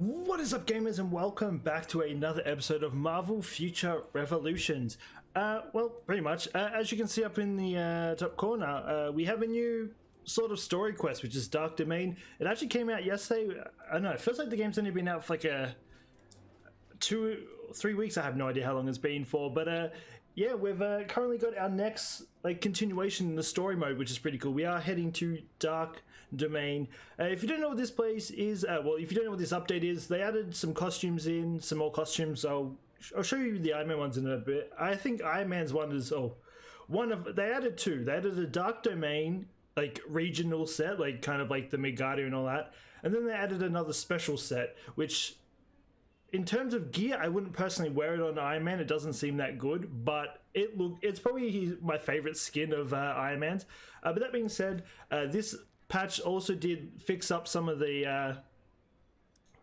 What is up, gamers, and welcome back to another episode of Marvel Future Revolutions. Well, pretty much, as you can see up in the top corner, we have a new sort of story quest, which is Dark Domain. It actually came out yesterday. I don't know, it feels like the game's only been out for like 2-3 weeks. I have no idea how long it's been for, but yeah, we've currently got our next continuation in the story mode, which is pretty cool. We are heading to Dark Domain. If you don't know what this place is, well, if you don't know what this update is, they added some costumes in, some more costumes. I'll show you the Iron Man ones in a bit. I think Iron Man's one is they added two. They added a Dark Domain regional set, kind of like the Megado and all that, and then they added another special set, which, in terms of gear, I wouldn't personally wear it on Iron Man. It doesn't seem that good, but it's probably my favorite skin of Iron Man's. But that being said, this patch also did fix up some of the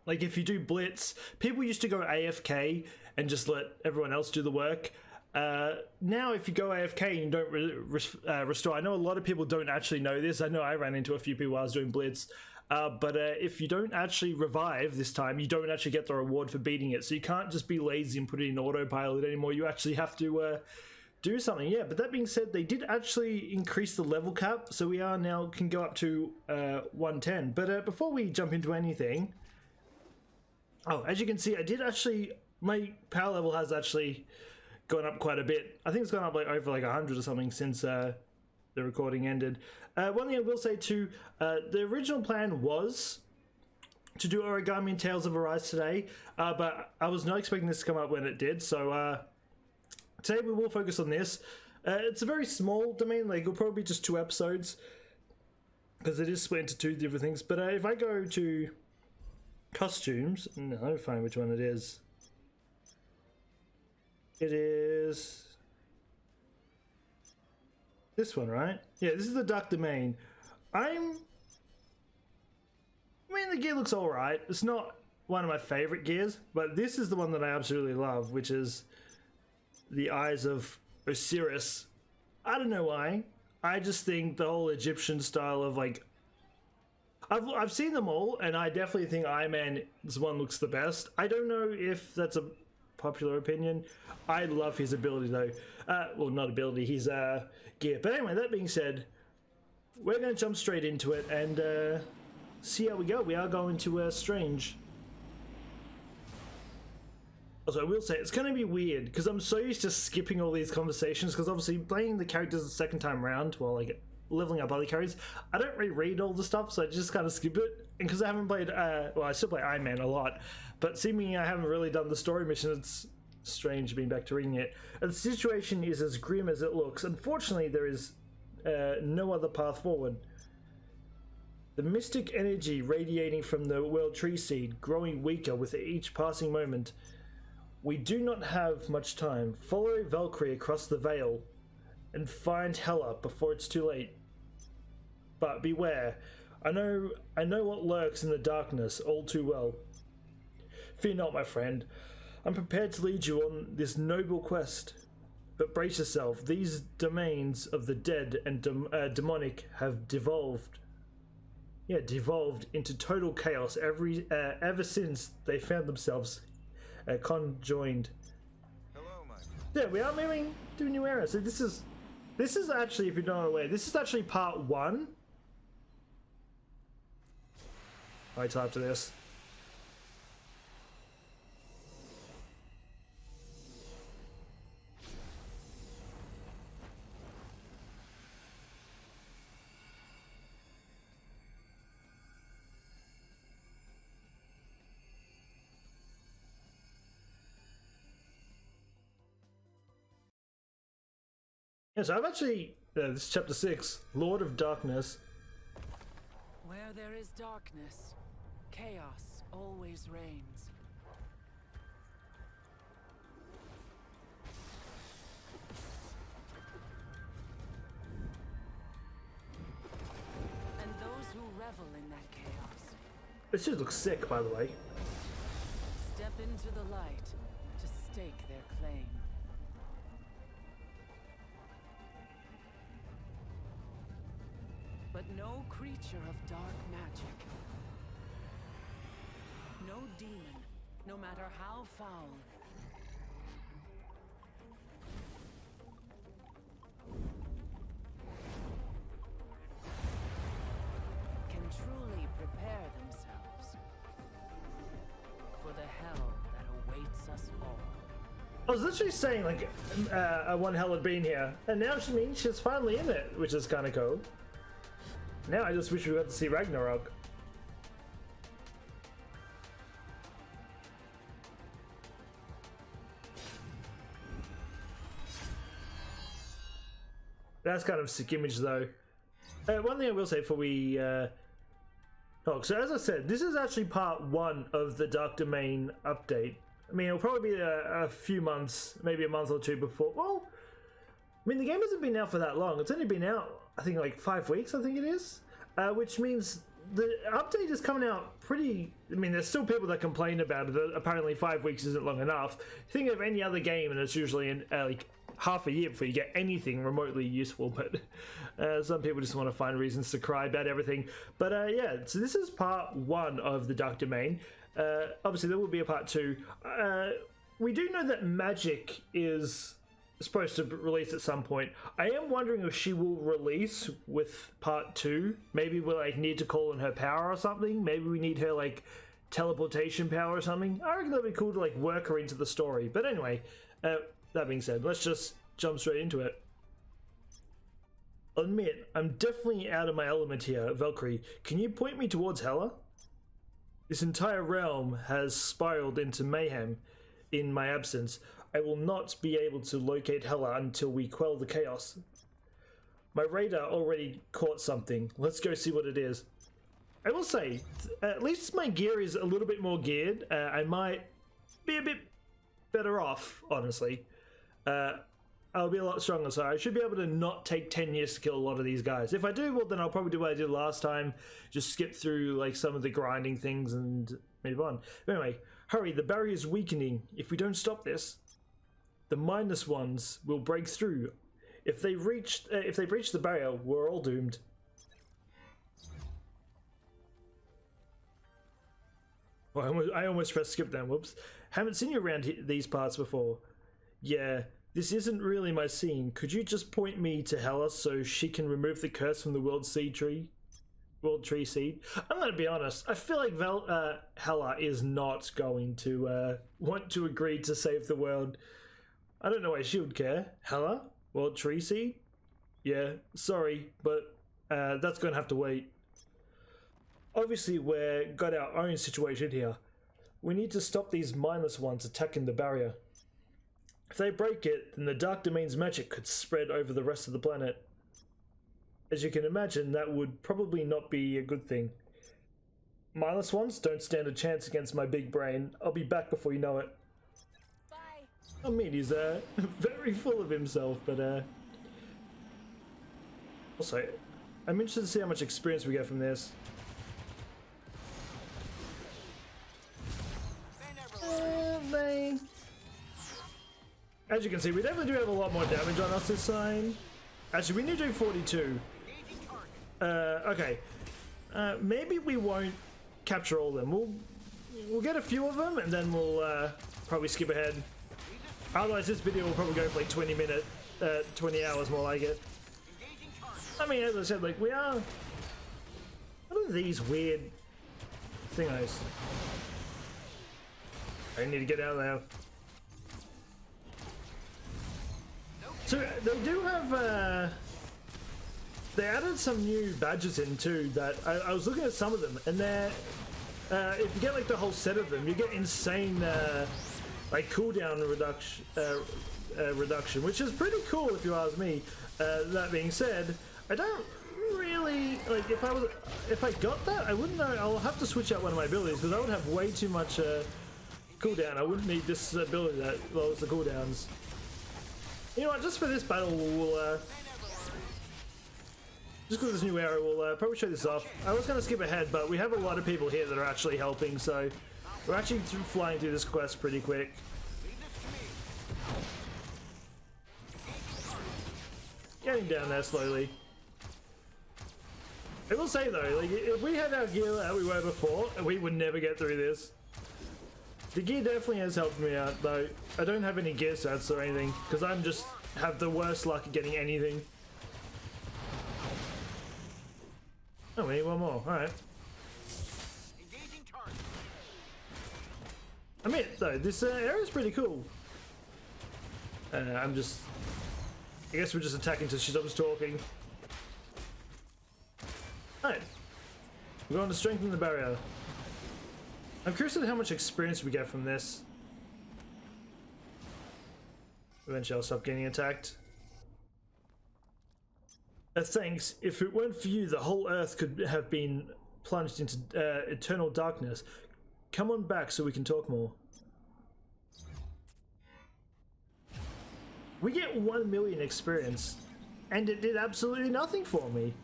if you do blitz, people used to go AFK and just let everyone else do the work. Now if you go AFK and you don't restore, I know a lot of people don't actually know this. I know I ran into a few people while I was doing blitz. But if you don't actually revive this time, you don't actually get the reward for beating it. So you can't just be lazy and put it in autopilot anymore. You actually have to do something. Yeah, but that being said, they did actually increase the level cap. So we are now can go up to 110. But before we jump into anything... Oh, as you can see, my power level has actually gone up quite a bit. I think it's gone up over 100 or something since... the recording ended. One thing I will say too, the original plan was to do Origami and Tales of Arise today, but I was not expecting this to come up when it did, so today we will focus on this. It's a very small domain, it'll probably be just 2 episodes, because it is split into 2 different things, but if I go to costumes, let me find which one it is. It is... this one, right? Yeah, this is the Dark Domain. The gear looks alright. It's not one of my favorite gears, but this is the one that I absolutely love, which is the Eyes of Osiris. I don't know why. I just think the whole Egyptian style of I've seen them all, and I definitely think Iron Man's one looks the best. I don't know if that's a popular opinion. I love his ability though. Well, not ability, his gear. But anyway, that being said, we're going to jump straight into it and see how we go. We are going to Strange. Also, I will say, it's going to be weird, because I'm so used to skipping all these conversations, because obviously playing the characters the second time round, while leveling up other characters, I don't reread all the stuff, so I just kind of skip it. And because I haven't played, well, I still play Iron Man a lot, but seemingly I haven't really done the story mission. It's strange being back to reading it. And the situation is as grim as it looks. Unfortunately, there is no other path forward. The mystic energy radiating from the World Tree Seed, growing weaker with each passing moment. We do not have much time. Follow Valkyrie across the veil and find Hela before it's too late. But beware, I know what lurks in the darkness all too well. Fear not, my friend. I'm prepared to lead you on this noble quest. But brace yourself, these domains of the dead and demonic have devolved into total chaos ever since they found themselves conjoined. Hello, my friend. Yeah, we are moving to a new era. So this is actually, if you're not aware, this is actually part 1. I typed to this. Yeah, so I've actually, this is chapter 6, Lord of Darkness. Where there is darkness, chaos always reigns. And those who revel in that chaos This just looks sick, by the way. step into the light to stake their claim. But no creature of dark magic, no no demon, no matter how foul, can truly prepare themselves for the hell that awaits us all. I was literally saying, like, one hell had been here, and now she means she's finally in it, which is kind of cool. Now I just wish we got to see Ragnarok. That's kind of a sick image, though. One thing I will say before we talk. So as I said, this is actually part 1 of the Dark Domain update. I mean, it'll probably be a few months, maybe a month or two before. Well, I mean, the game hasn't been out for that long. It's only been out, I think, like 5 weeks, I think it is. Which means the update is coming out pretty... I mean, there's still people that complain about it. That apparently 5 weeks isn't long enough. Think of any other game, and it's usually in, like half a year before you get anything remotely useful. But some people just want to find reasons to cry about everything. But yeah, so this is part 1 of the Dark Domain. Obviously, there will be a part 2. We do know that Magic is supposed to release at some point. I am wondering if she will release with part 2. Maybe we'll like need to call in her power or something. Maybe we need her like teleportation power or something. I reckon that'd be cool to like work her into the story. But anyway, that being said, let's just jump straight into it. I'll admit, I'm definitely out of my element here, Valkyrie. Can you point me towards Hela? This entire realm has spiraled into mayhem in my absence. I will not be able to locate Hela until we quell the chaos. My radar already caught something. Let's go see what it is. I will say, at least my gear is a little bit more geared. I might be a bit better off, honestly. I'll be a lot stronger, so I should be able to not take 10 years to kill a lot of these guys. If I do, well, then I'll probably do what I did last time. Just skip through like some of the grinding things and move on. But anyway, hurry, the barrier is weakening. If we don't stop this, the minus ones will break through. If they breach the barrier, we're all doomed. Oh, I almost pressed skip then, whoops. Haven't seen you around these parts before. Yeah, this isn't really my scene. Could you just point me to Hela so she can remove the curse from the World Tree Seed? I'm gonna be honest, I feel like Hela is not going to want to agree to save the world. I don't know why she would care. Hela? World Tree Seed? Yeah, sorry, but that's gonna have to wait. Obviously, we've got our own situation here. We need to stop these mindless ones attacking the barrier. If they break it, then the Dark Domain's magic could spread over the rest of the planet. As you can imagine, that would probably not be a good thing. Mindless ones don't stand a chance against my big brain. I'll be back before you know it. Bye. I mean, he's very full of himself, but also, I'm interested to see how much experience we get from this. As you can see, we definitely do have a lot more damage on us this time. Actually, we need to do 42. Okay. Maybe we won't capture all of them. We'll get a few of them, and then we'll probably skip ahead. Otherwise, this video will probably go for like 20 hours more like it. I mean, as I said, like, we are... What are these weird thingos? I need to get out of there. So they do have, they added some new badges in too that I was looking at some of them, and they're, if you get like the whole set of them, you get insane, like cooldown reduction, which is pretty cool if you ask me. That being said, I don't really, like if I got that, I wouldn't know, I'll have to switch out one of my abilities because I would have way too much, cooldown. I wouldn't need this ability that lowers the cooldowns. You know what, just for this battle, we'll, just because this new area, we'll probably show this off. I was going to skip ahead, but we have a lot of people here that are actually helping, so we're actually flying through this quest pretty quick. Getting down there slowly. I will say though, like, if we had our gear that we were before, we would never get through this. The gear definitely has helped me out, though. I don't have any gear sets or anything, because I'm just have the worst luck at getting anything. Oh, we need one more. Alright. I mean, though, this area is pretty cool. I guess we're just attacking until she stops talking. Alright. We're going to strengthen the barrier. I'm curious at how much experience we get from this. Eventually I'll stop getting attacked. Thanks. If it weren't for you, the whole Earth could have been plunged into eternal darkness. Come on back so we can talk more. We get 1 million experience, and it did absolutely nothing for me.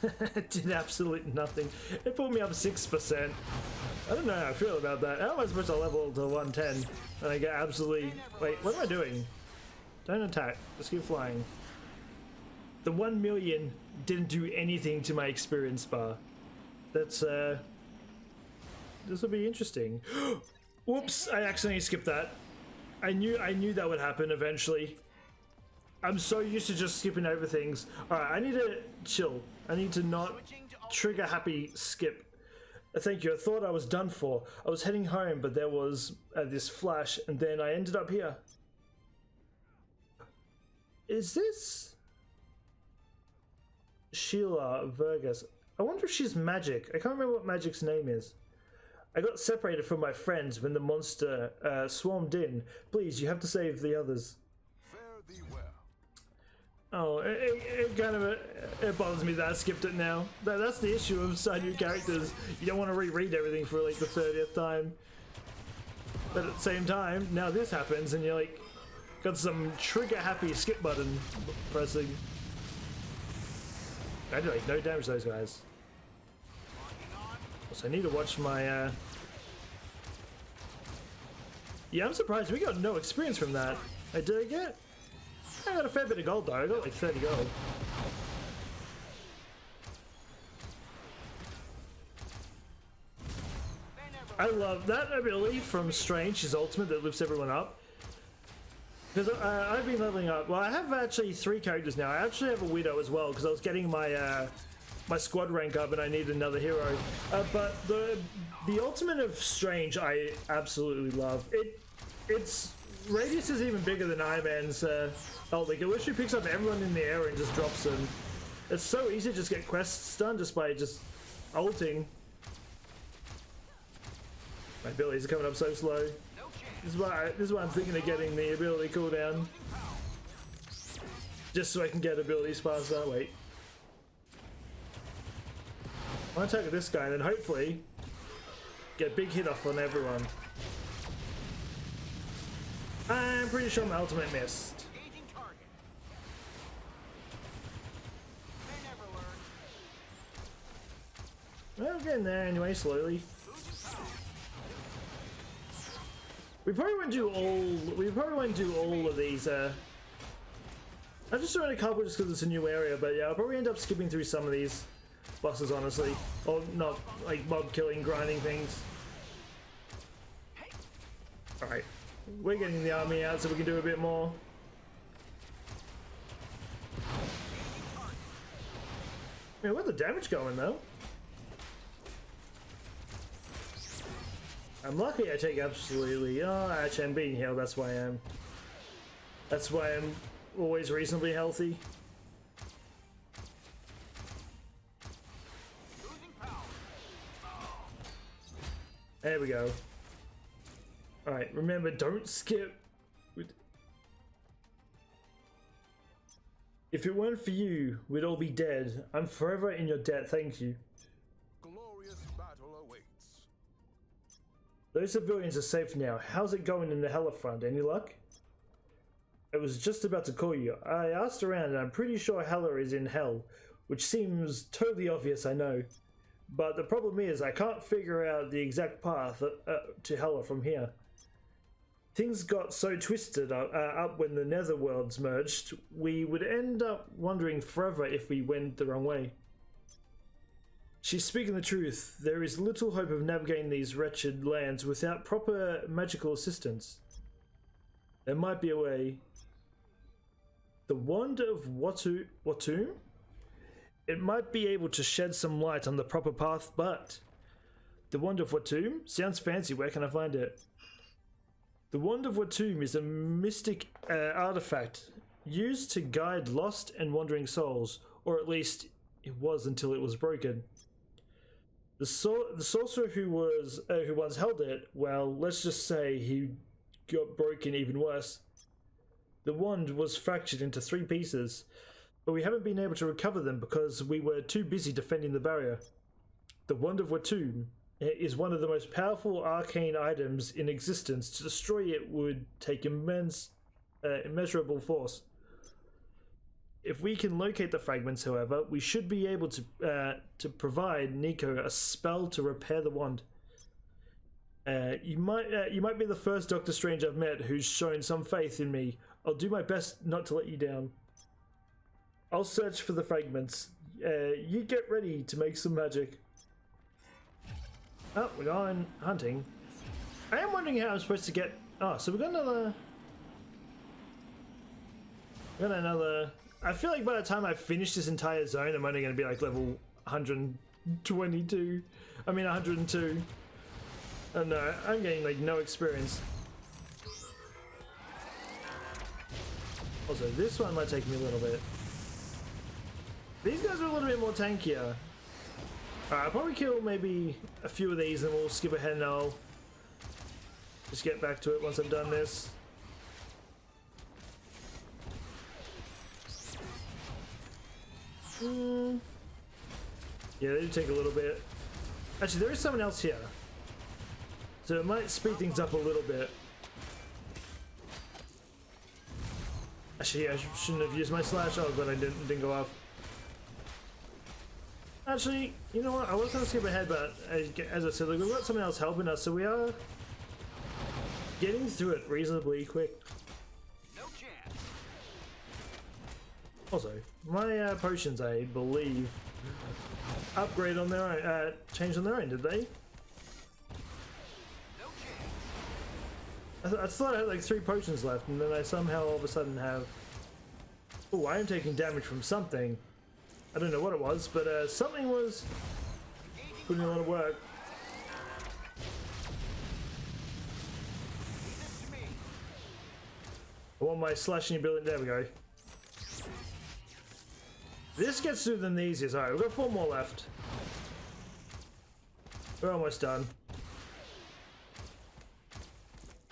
It did absolutely nothing. It put me up 6%. I don't know how I feel about that. How am I supposed to level to 110 and I get absolutely... Wait, what am I doing? Don't attack. Just keep flying. The 1 million didn't do anything to my experience bar. That's, this will be interesting. Whoops, I accidentally skipped that. I knew that would happen eventually. I'm so used to just skipping over things. Alright, I need to chill. I need to not trigger happy skip. Thank you, I thought I was done for. I was heading home, but there was this flash, and then I ended up here. Is this Sheila Vergas? I wonder if she's magic. I can't remember what magic's name is. I got separated from my friends when the monster swarmed in. Please, you have to save the others. Fare thee well. Oh, it kind of it bothers me that I skipped it now. That's the issue of starting new characters. You don't want to reread everything for like the 30th time. But at the same time, now this happens and you're like, got some trigger happy skip button pressing. I do like no damage to those guys. So I need to watch my yeah, I'm surprised we got no experience from that. I got a fair bit of gold though. I got like 30 gold. I love that ability from Strange, his ultimate that lifts everyone up. Because I've been leveling up. Well, I have actually 3 characters now. I actually have a Widow as well because I was getting my my squad rank up and I need another hero. But the ultimate of Strange I absolutely love. Its radius is even bigger than Iron Man's ult. Like it literally picks up everyone in the air and just drops them. It's so easy to just get quests done just by just ulting. My abilities are coming up so slow. This is why I'm thinking of getting the ability cooldown. Just so I can get abilities faster. Wait. I'll attack this guy and then hopefully get a big hit off on everyone. I'm pretty sure my ultimate missed. Well, we're getting there anyway, slowly. We probably won't do all of these. I'm just doing a couple just because it's a new area, but yeah, I'll probably end up skipping through some of these bosses, honestly. Or not, like mob killing, grinding things. Alright. We're getting the army out so we can do a bit more. Yeah, where's the damage going though? I'm lucky I take absolutely... Oh, actually I'm being healed, that's why I'm always reasonably healthy. There we go. Alright, remember, don't skip. If it weren't for you, we'd all be dead. I'm forever in your debt, thank you. Glorious battle awaits. Those civilians are safe now. How's it going in the Hella front? Any luck? I was just about to call you. I asked around and I'm pretty sure Hella is in hell, which seems totally obvious, I know. But the problem is I can't figure out the exact path to Hella from here. Things got so twisted up when the netherworlds merged, we would end up wondering forever if we went the wrong way. She's speaking the truth. There is little hope of navigating these wretched lands without proper magical assistance. There might be a way. The Wand of Watum? It might be able to shed some light on the proper path, but... The Wand of Watum? Sounds fancy, where can I find it? The Wand of Watum is a mystic artifact used to guide lost and wandering souls, or at least it was until it was broken. The sorcerer who once held it, well, let's just say he got broken even worse. The wand was fractured into 3 pieces, but we haven't been able to recover them because we were too busy defending the barrier. The Wand of Watum is one of the most powerful arcane items in existence. To destroy it would take immeasurable force. If we can locate the fragments, however, we should be able to provide Nico a spell to repair the wand. You might be the first Doctor Strange I've met who's shown some faith in me. I'll do my best not to let you down. I'll search for the fragments. You get ready to make some magic. Oh, we're going hunting. I am wondering how I'm supposed to get... Oh, so we got another... I feel like by the time I finish this entire zone, I'm only going to be like level 122. I mean 102. Oh no, I'm getting like no experience. Also, this one might take me a little bit. These guys are a little bit more tankier. Alright, I'll probably kill maybe a few of these and we'll skip ahead and I'll just get back to it once I've done this. Yeah, they do take a little bit. Actually, there is someone else here, so it might speed things up a little bit. Actually, I shouldn't have used my slash. Oh, but I didn't go up. Actually, you know what? I was going to skip ahead, but as I said, like, we've got someone else helping us, so we are getting through it reasonably quick. No chance. Also, my potions, I believe, upgrade on their own, change on their own, did they? No chance. I thought I had like 3 potions left, and then I somehow all of a sudden have... Oh, I am taking damage from something. I don't know what it was, but something was putting a lot of work. I want my slashing ability. There we go. This gets through them the easiest. Alright, we've got 4 more left. We're almost done.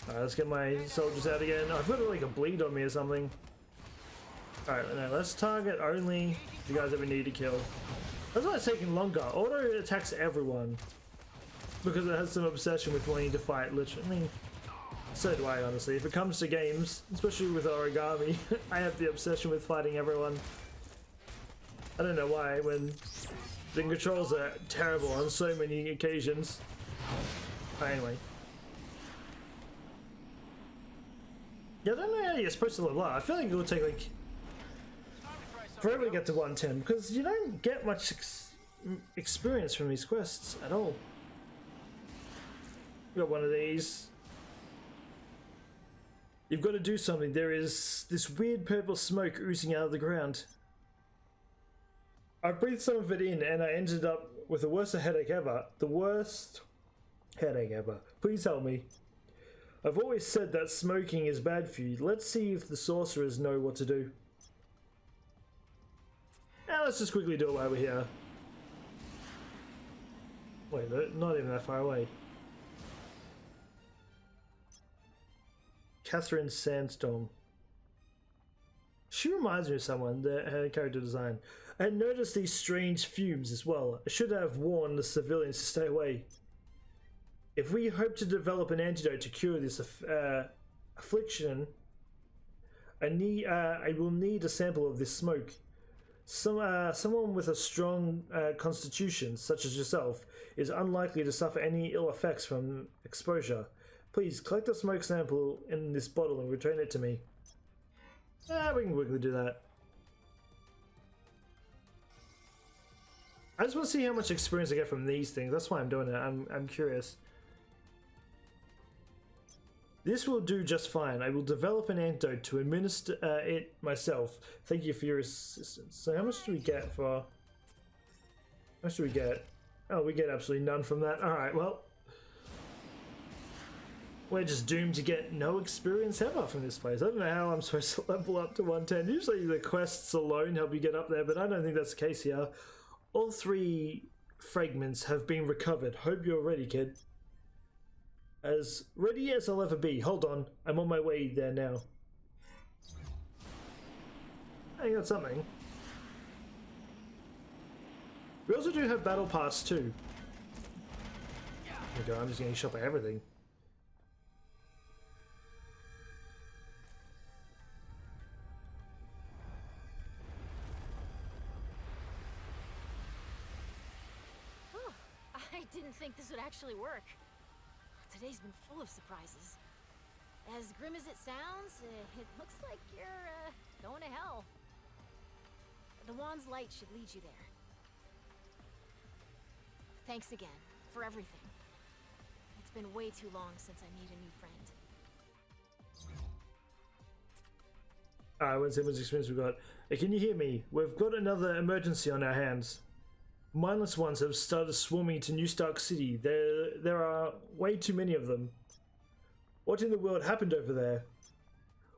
Alright, let's get my soldiers out again. I've got like a bleed on me or something. Alright, now let's target only the guys that we need to kill. That's why it's taking longer. Auto attacks everyone because it has some obsession with wanting to fight, literally. I mean, so do I, honestly. If it comes to games, especially with origami, I have the obsession with fighting everyone. I don't know why, when the controls are terrible on so many occasions. But anyway. Yeah, I don't know how you're supposed to level up. I feel like it will take like forever to get to 110 because you don't get much experience from these quests at all. Got one of these. You've got to do something. There is this weird purple smoke oozing out of the ground. I breathed some of it in and I ended up with the worst headache ever. The worst headache ever. Please help me. I've always said that smoking is bad for you. Let's see if the sorcerers know what to do. Now let's just quickly do it while we're here. Wait, they're not even that far away. Catherine Sandstorm. She reminds me of someone, her character design. I had noticed these strange fumes as well. I should have warned the civilians to stay away. If we hope to develop an antidote to cure this affliction, I will need a sample of this smoke. Someone with a strong constitution, such as yourself, is unlikely to suffer any ill effects from exposure. Please collect a smoke sample in this bottle and return it to me. We can quickly do that. I just want to see how much experience I get from these things. That's why I'm doing it. I'm curious. This will do just fine. I will develop an antidote to administer it myself. Thank you for your assistance. So how much do we get for... How much do we get? Oh, we get absolutely none from that. Alright, well... We're just doomed to get no experience ever from this place. I don't know how I'm supposed to level up to 110. Usually the quests alone help you get up there, but I don't think that's the case here. All 3 fragments have been recovered. Hope you're ready, kid. As ready as I'll ever be. Hold on, I'm on my way there now. I got something. We also do have battle parts too. Oh my god, I'm just getting shot by everything. I didn't think this would actually work. Today's been full of surprises. As grim as it sounds, it looks like you're going to hell. The wand's light should lead you there. Thanks again for everything. It's been way too long since I made a new friend. Alright, I won't say how much experience we've got. Hey, can you hear me? We've got another emergency on our hands. Mindless ones have started swarming to New Stark City. There are way too many of them. What in the world happened over there?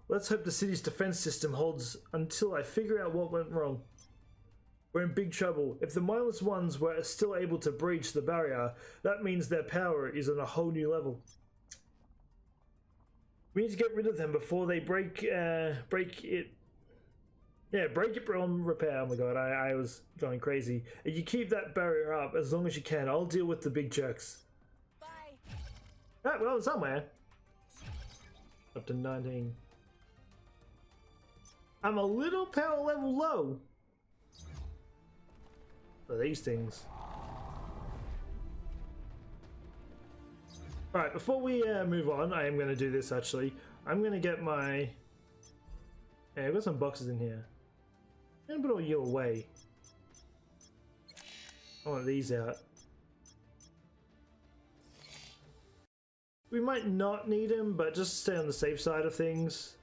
Let's hope the city's defense system holds until I figure out what went wrong. We're in big trouble. If the mindless ones were still able to breach the barrier, that means their power is on a whole new level. We need to get rid of them before they break it. Yeah, break it from repair. Oh my god, I was going crazy. You keep that barrier up as long as you can. I'll deal with the big jerks. Bye. Alright, well, somewhere. Up to 19. I'm a little power level low for these things. Alright, before we move on, I am going to do this actually. I'm going to get my... Yeah, I've got some boxes in here. I'm going to put all you away. I want these out. We might not need them, but just stay on the safe side of things.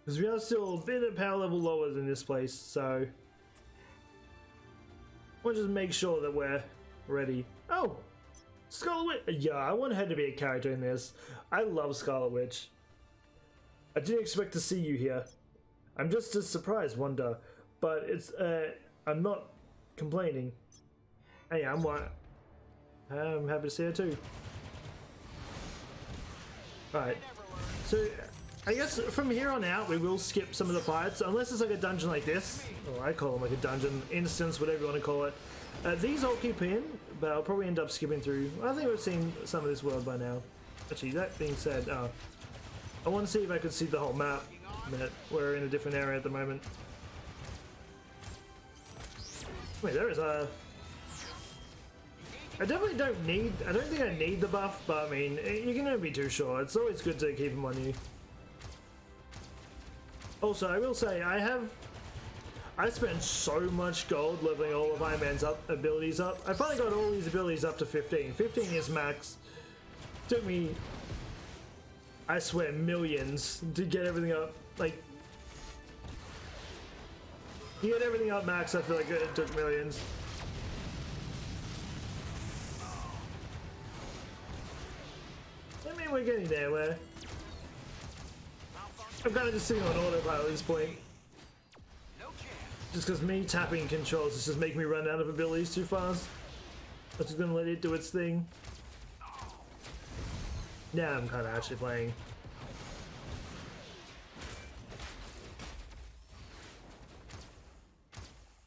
Because we are still a bit of power level lower than this place, so... We'll just make sure that we're ready. Oh! Scarlet Witch! Yeah, I want her to be a character in this. I love Scarlet Witch. I didn't expect to see you here. I'm just as surprised, Wanda. But it's, I'm not complaining. Hey, I'm happy to see her too. Alright. So, I guess from here on out, we will skip some of the fights. Unless it's like a dungeon like this. Or I call them like a dungeon, instance, whatever you want to call it. These I'll keep in, but I'll probably end up skipping through. I think we've seen some of this world by now. Actually, that being said, I want to see if I could see the whole map. We're in a different area at the moment. Wait, there is a... I definitely don't need... I don't think I need the buff, but I mean, you can never be too sure. It's always good to keep them on you. Also, I will say, I spent so much gold leveling all of Iron Man's abilities up. I finally got all these abilities up to 15. 15 is max. Took me... I swear, millions to get everything up. Like, to get everything up max, I feel like it took millions. I mean, we're getting there, where I'm kind of just sitting on autopilot at this point. Just because me tapping controls is just making me run out of abilities too fast. I'm just gonna let it do its thing. Now I'm kind of actually playing.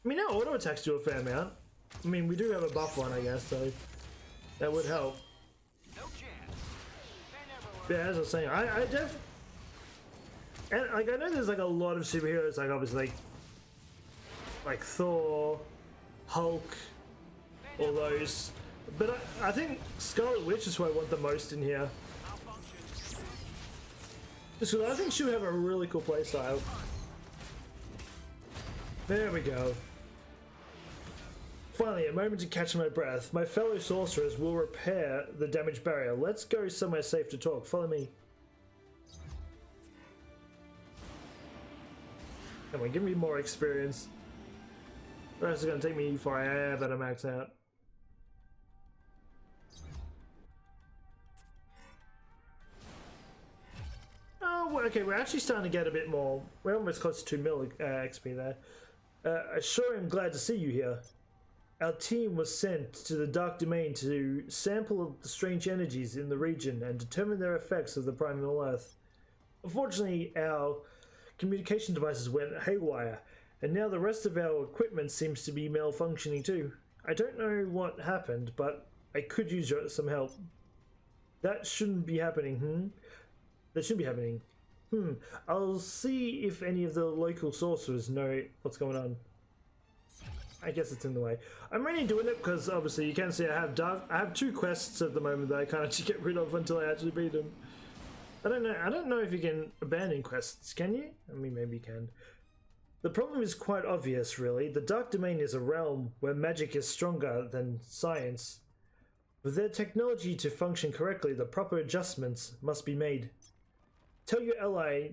I mean, now auto attacks do a fair amount. I mean, we do have a buff one, I guess, so that would help. Yeah, as I was saying, and like I know there's like a lot of superheroes, like obviously like Thor, Hulk, all those. But I think Scarlet Witch is who I want the most in here. Just because I think she would have a really cool playstyle. There we go. Finally, a moment to catch my breath. My fellow sorcerers will repair the damaged barrier. Let's go somewhere safe to talk. Follow me. Come on, give me more experience. The rest is going to take me forever to max out. Oh, okay, we're actually starting to get a bit more. We're almost close to 2 mil XP there. I sure am glad to see you here. Our team was sent to the Dark Domain to sample the strange energies in the region and determine their effects of the primal Earth. Unfortunately, our communication devices went haywire, and now the rest of our equipment seems to be malfunctioning too. I don't know what happened, but I could use some help. That shouldn't be happening, That should be happening. I'll see if any of the local sorcerers know what's going on. I guess it's in the way. I'm really doing it because obviously you can see I have 2 quests at the moment that I can't actually get rid of until I actually beat them. I don't know if you can abandon quests, can you? I mean, maybe you can. The problem is quite obvious, really. The Dark Domain is a realm where magic is stronger than science. For their technology to function correctly, the proper adjustments must be made. Tell your ally,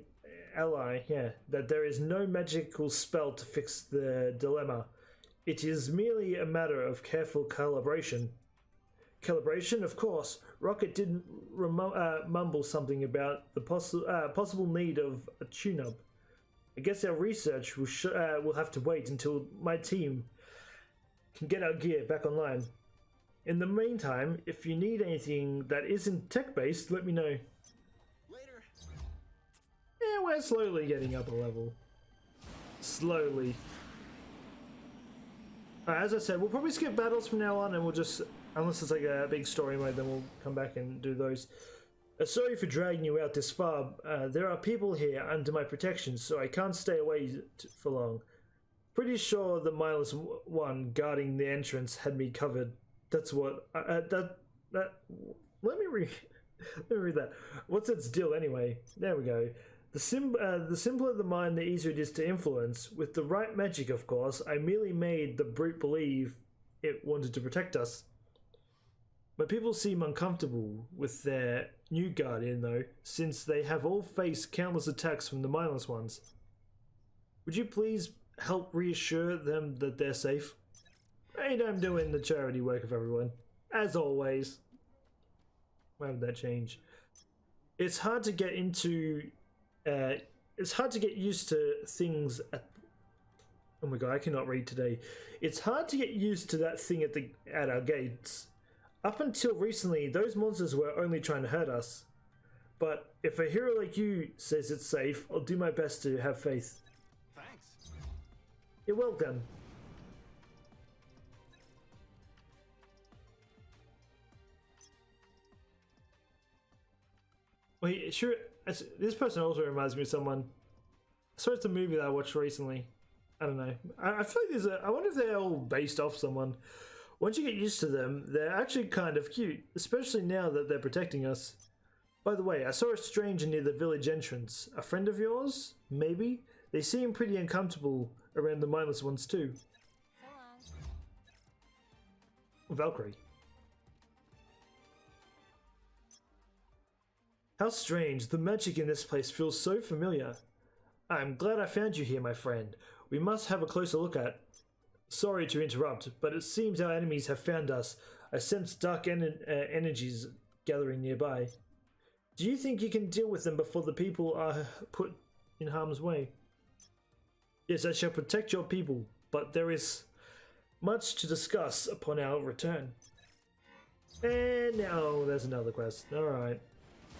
that there is no magical spell to fix the dilemma. It is merely a matter of careful calibration. Calibration, of course. Rocket did mumble something about the possible need of a tune-up. I guess our research will have to wait until my team can get our gear back online. In the meantime, if you need anything that isn't tech-based, let me know. Later. Yeah, we're slowly getting up a level. Slowly. As I said, we'll probably skip battles from now on, and we'll just, unless it's like a big story mode, then we'll come back and do those. Sorry for dragging you out this far. There are people here under my protection, so I can't stay away for long. Pretty sure the mindless one guarding the entrance had me covered. That's what. Let me read that. What's its deal anyway? There we go. The simpler the mind, the easier it is to influence. With the right magic, of course, I merely made the brute believe it wanted to protect us. My people seem uncomfortable with their new guardian, though, since they have all faced countless attacks from the mindless ones. Would you please help reassure them that they're safe? And I'm doing the charity work of everyone, as always. Why would that change? It's hard to get into. It's hard to get used to things at. Oh my god, I cannot read today. It's hard to get used to that thing at our gates. Up until recently, those monsters were only trying to hurt us. But if a hero like you says it's safe, I'll do my best to have faith. Thanks. You're welcome. Wait, sure. This person also reminds me of someone. So it's a movie that I watched recently. I don't know. I feel like I wonder if they're all based off someone. Once you get used to them, they're actually kind of cute, especially now that they're protecting us. By the way, I saw a stranger near the village entrance. A friend of yours? Maybe? They seem pretty uncomfortable around the mindless ones too. Valkyrie. How strange, the magic in this place feels so familiar. I'm glad I found you here, my friend. We must have a closer look at. Sorry to interrupt, but it seems our enemies have found us. I sense dark energies gathering nearby. Do you think you can deal with them before the people are put in harm's way? Yes, I shall protect your people, but there is much to discuss upon our return. And now there's another quest. Alright.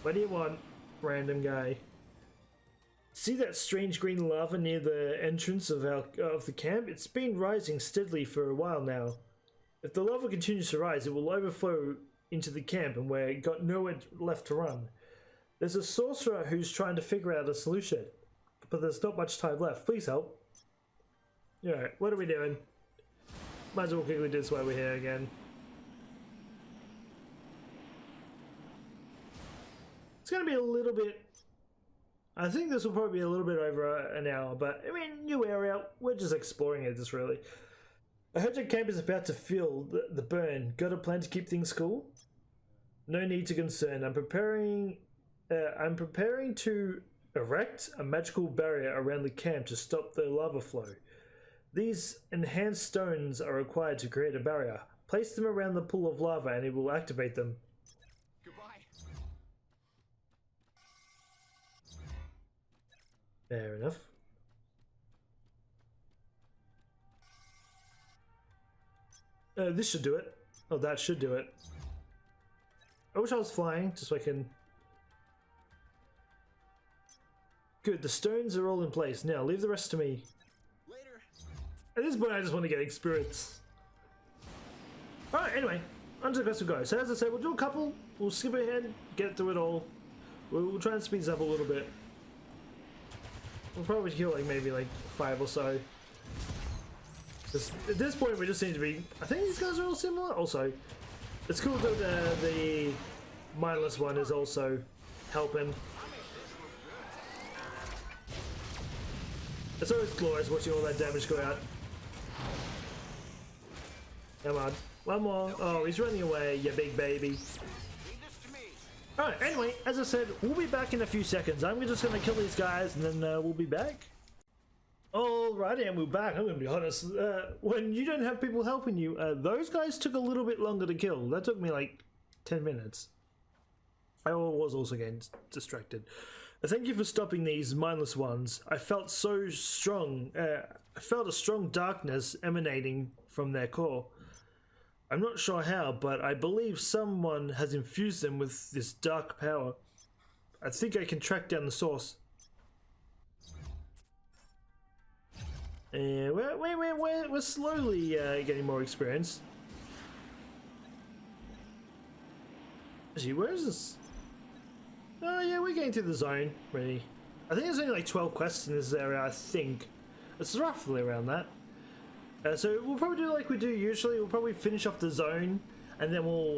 What do you want, random guy? See that strange green lava near the entrance of the camp? It's been rising steadily for a while now. If the lava continues to rise, it will overflow into the camp and we've got nowhere left to run. There's a sorcerer who's trying to figure out a solution, but there's not much time left. Please help. Alright, what are we doing? Might as well quickly do this while we're here again. It's gonna be a little bit... I think this will probably be a little bit over an hour, but I mean, new area, we're just exploring it, just really. I heard your camp is about to feel the burn. Got a plan to keep things cool? No need to concern. I'm preparing to erect a magical barrier around the camp to stop the lava flow. These enhanced stones are required to create a barrier. Place them around the pool of lava and it will activate them. Goodbye. Fair enough. This should do it. Oh, that should do it. I wish I was flying, just so I can... Good, the stones are all in place. Now, leave the rest to me. Later. At this point, I just want to get experience. Alright, anyway, on to the quest we go. So as I said, we'll do a couple, we'll skip ahead, get through it all. We'll try and speed this up a little bit. We'll probably kill like maybe like 5 or so. Just, at this point, we just need to be... I think these guys are all similar. Also, it's cool that the mindless one is also helping. It's always glorious watching all that damage go out. Come on. One more. Oh, he's running away, you big baby. Alright, anyway, as I said, we'll be back in a few seconds. I'm just going to kill these guys and then we'll be back. Alrighty, and we're back. I'm going to be honest. When you don't have people helping you, those guys took a little bit longer to kill. That took me like 10 minutes. I was also getting distracted. Thank you for stopping these mindless ones. I felt so strong. I felt a strong darkness emanating from their core. I'm not sure how, but I believe someone has infused them with this dark power. I think I can track down the source. We're slowly getting more experience. Actually, where is this? Oh yeah, we're getting through the zone, really. I think there's only like 12 quests in this area, I think. It's roughly around that. So we'll probably do like we do usually. We'll probably finish off the zone and then we'll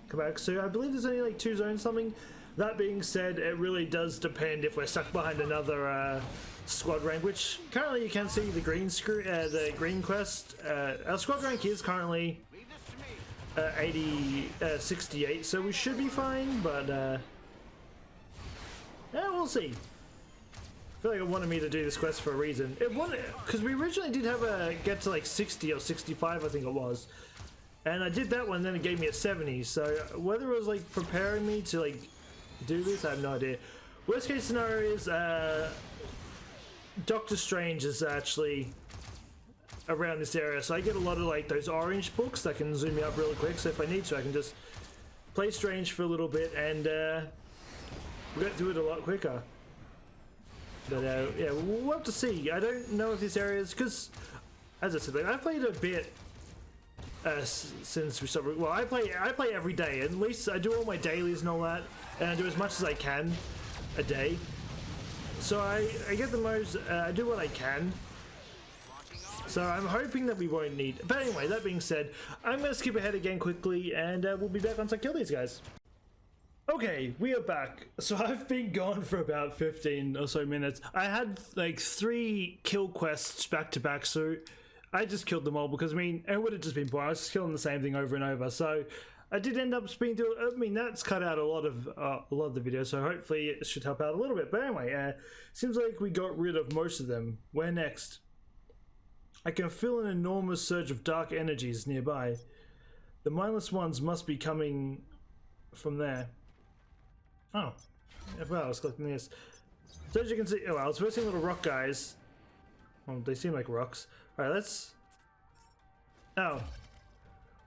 come back. So I believe there's only like 2 zones something. That being said, it really does depend if we're stuck behind another squad rank, which currently you can see the green quest. Our squad rank is currently 68, so we should be fine, but yeah, we'll see. I feel like it wanted me to do this quest for a reason. It wanted, because we originally did have a get to like 60 or 65, I think it was, and I did that one, then it gave me a 70. So whether it was like preparing me to like do this, I have no idea. Worst case scenario is Doctor Strange is actually around this area, so I get a lot of like those orange books that can zoom me up really quick. So if I need to, I can just play Strange for a little bit and we'll get through it a lot quicker. But yeah, we'll have to see. I don't know if this area is, because as I said, like, I played a bit since we started. Well, I play every day. At least I do all my dailies and all that, and I do as much as I can a day. So I get the most. I do what I can. So I'm hoping that we won't need. But anyway, that being said, I'm going to skip ahead again quickly, and we'll be back once I kill these guys. Okay, we are back. So I've been gone for about 15 or so minutes. I had like 3 kill quests back to back, so I just killed them all because I mean, it would have just been boring. I was just killing the same thing over and over. So I did end up speeding through. I mean, that's cut out a lot of the video, so hopefully it should help out a little bit. But anyway, seems like we got rid of most of them. Where next? I can feel an enormous surge of dark energies nearby. The mindless ones must be coming from there. Oh, well, I was collecting this. So as you can see, oh, I was first seeing little rock guys. Well, they seem like rocks. Alright, let's... Oh.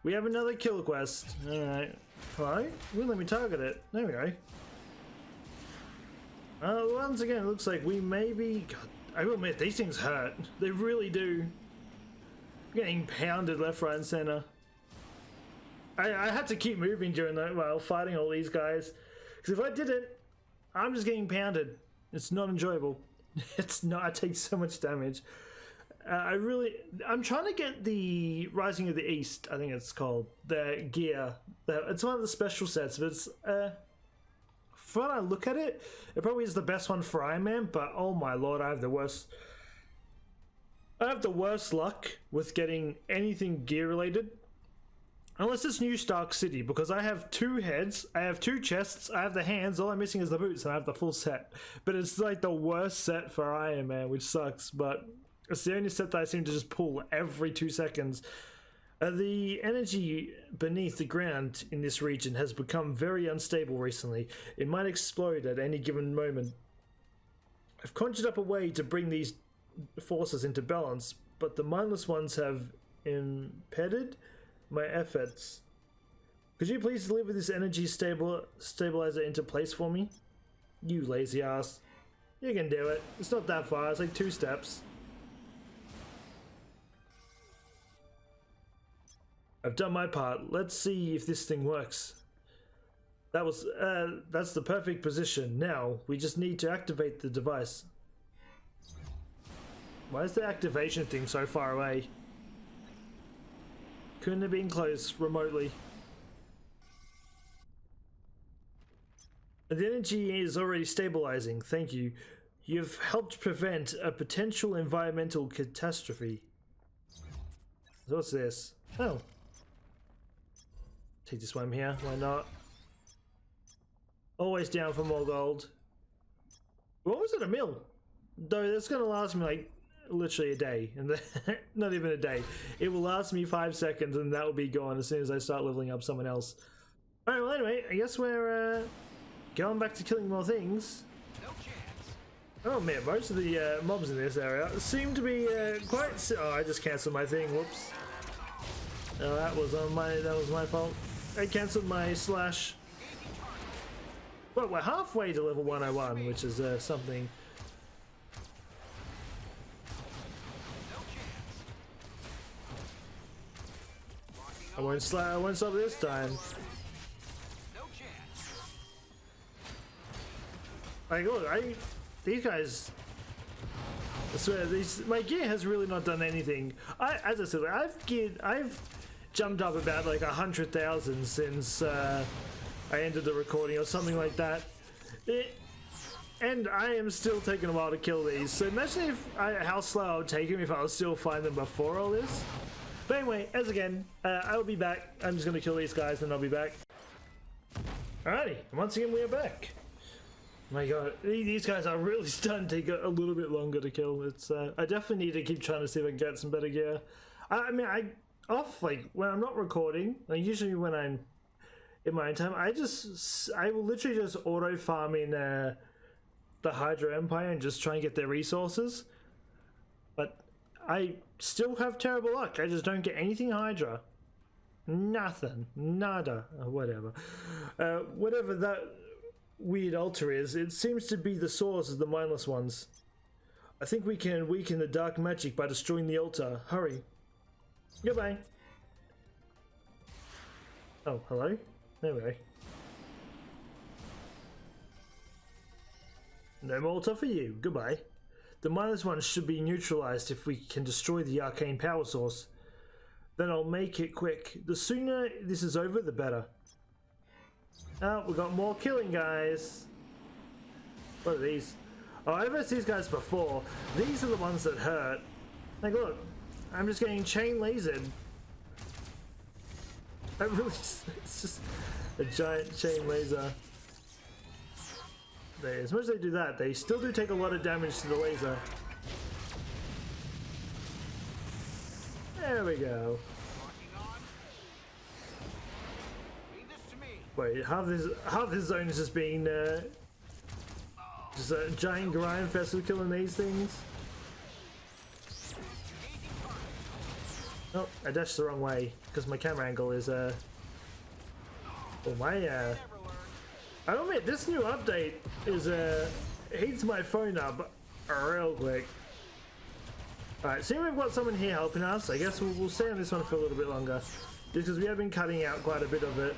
We have another kill quest. Alright. Hello? Will let me target it. There we go. Once again, it looks like we may be... God, I will admit, these things hurt. They really do. Getting pounded left, right, and center. I had to keep moving during that while fighting all these guys. Because if I didn't, I'm just getting pounded. It's not enjoyable. It's not. I take so much damage. I'm trying to get the Rising of the East, I think it's called, the gear. It's one of the special sets, but it's for when I look at it, it probably is the best one for Iron Man, but oh my lord, I have the worst luck with getting anything gear related. Unless it's New Stark City, because I have 2 heads, I have 2 chests, I have the hands, all I'm missing is the boots, and I have the full set. But it's like the worst set for Iron Man, which sucks, but it's the only set that I seem to just pull every 2 seconds. The energy beneath the ground in this region has become very unstable recently. It might explode at any given moment. I've conjured up a way to bring these forces into balance, but the mindless ones have impeded my efforts. Could you please deliver this energy stabilizer into place for me? You lazy ass. You can do it. It's not that far, it's like 2 steps. I've done my part. Let's see if this thing works. That's the perfect position. Now, we just need to activate the device. Why is the activation thing so far away? Couldn't have been close remotely. The energy is already stabilizing. Thank you. You've helped prevent a potential environmental catastrophe. So what's this? Oh. Take this one here. Why not? Always down for more gold. What was it? A mil? Though that's gonna last me like literally a day, and not even a day. It will last me 5 seconds, and that will be gone as soon as I start leveling up someone else. Alright, well anyway, I guess we're going back to killing more things. No chance. Oh man, most of the mobs in this area seem to be quite. Oh, I just cancelled my thing. Whoops. Oh, that was my fault. I cancelled my slash. Well, we're halfway to level 101, which is something. I won't stop this time. No chance. Like, look, these guys. I swear, my gear has really not done anything. As I said, I've jumped up about like 100,000 since I ended the recording or something like that. And I am still taking a while to kill these. So imagine how slow I would take them if I was still find them before all this. But anyway, as again, I will be back. I'm just going to kill these guys and I'll be back. Alrighty, once again we are back. My god, these guys are really starting to take a little bit longer to kill. It's I definitely need to keep trying to see if I can get some better gear. I mean, like when I'm not recording, like usually when I'm in my own time, I will literally just auto farm in the Hydra Empire and just try and get their resources. But I still have terrible luck. I just don't get anything Hydra. Nothing. Nada. Whatever. Whatever that weird altar is, it seems to be the source of the mindless ones. I think we can weaken the dark magic by destroying the altar. Hurry. Goodbye. Oh, hello? Anyway. No more altar for you. Goodbye. The mindless ones should be neutralized if we can destroy the arcane power source. Then I'll make it quick. The sooner this is over, the better. Oh, we got more killing guys. What are these? Oh, I've heard these guys before. These are the ones that hurt. Like, look. I'm just getting chain lasered. It's just a giant chain laser. As much as they do that, they still do take a lot of damage to the laser. There we go. Wait, half this zone is just being just a giant grind fest with killing these things. Oh, I dashed the wrong way because my camera angle is oh my I don't admit this new update is heats my phone up real quick. Alright, seeing we've got someone here helping us, I guess we'll stay on this one for a little bit longer. Just because we have been cutting out quite a bit of it.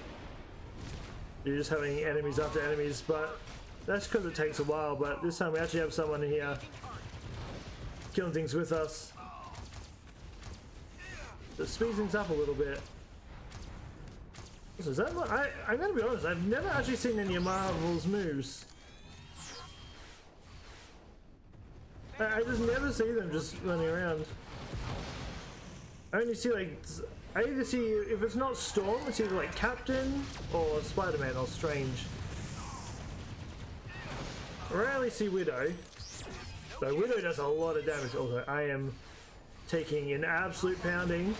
You're just having enemies after enemies, but that's because it takes a while. But this time we actually have someone here killing things with us. So it speeds things up a little bit. So is that what I'm gonna be honest, I've never actually seen any of Marvel's moves. I just never see them just running around. I only see like, I either see, if it's not Storm, it's either like Captain or Spider-Man or Strange. I rarely see Widow. So Widow does a lot of damage. Also, I am taking an absolute pounding.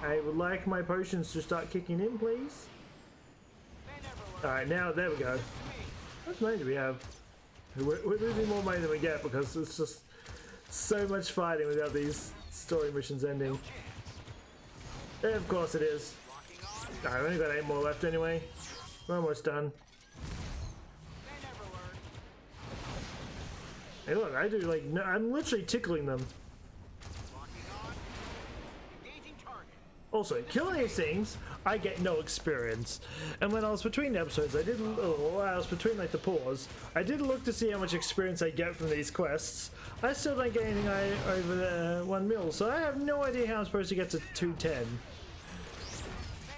I would like my potions to start kicking in, please. Alright, now, there we go. How much money do we have? We're losing more money than we get because it's just so much fighting without these story missions ending. Yeah, of course it is. Alright, we've only got 8 more left anyway. We're almost done. Hey look, I do like, no, I'm literally tickling them. Also, killing these things, I get no experience. And when I was between episodes, I did, I was between like the pause, I did look to see how much experience I get from these quests. I still don't get anything over the 1 mil, so I have no idea how I'm supposed to get to 210.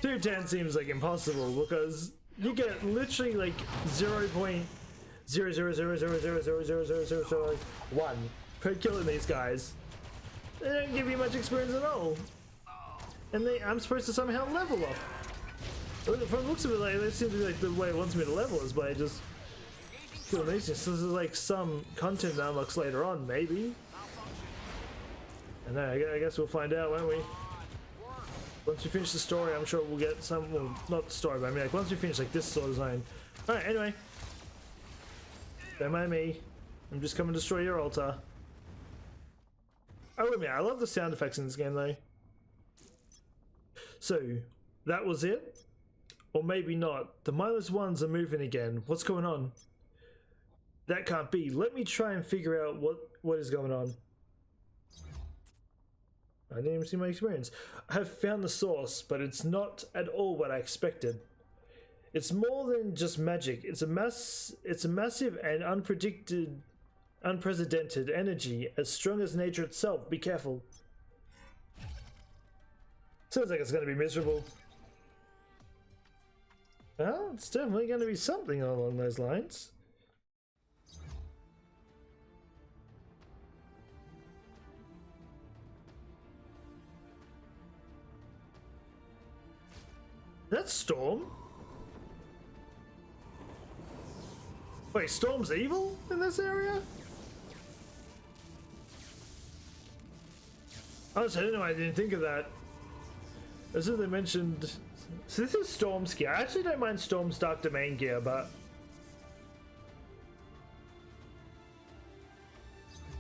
210 seems like impossible because you get literally like 0.00000000001 per killing these guys. They don't give you much experience at all. And I'm supposed to somehow level up. From the looks of it, like, that seems to be like the way it wants me to level is by just killing these things. So this is like some content that unlocks later on, maybe. And then I guess we'll find out, won't we? Once we finish the story, I'm sure we'll get some. Well, not the story, but I mean, like once we finish like this sort of zone. All right. Anyway, don't mind me. I'm just coming to destroy your altar. Oh wait a minute! I love the sound effects in this game, though. So, that was it? Or maybe not. The mindless ones are moving again. What's going on? That can't be. Let me try and figure out what is going on. I didn't even see my experience. I have found the source, but it's not at all what I expected. It's more than just magic. It's a massive and unprecedented energy, as strong as nature itself. Be careful. Sounds like it's going to be miserable. Well, it's definitely going to be something along those lines. That's Storm? Wait, Storm's evil in this area? Honestly, I don't know why I didn't think of that. As if they mentioned, so this is Storm's gear. I actually don't mind Storm's Dark Domain gear, but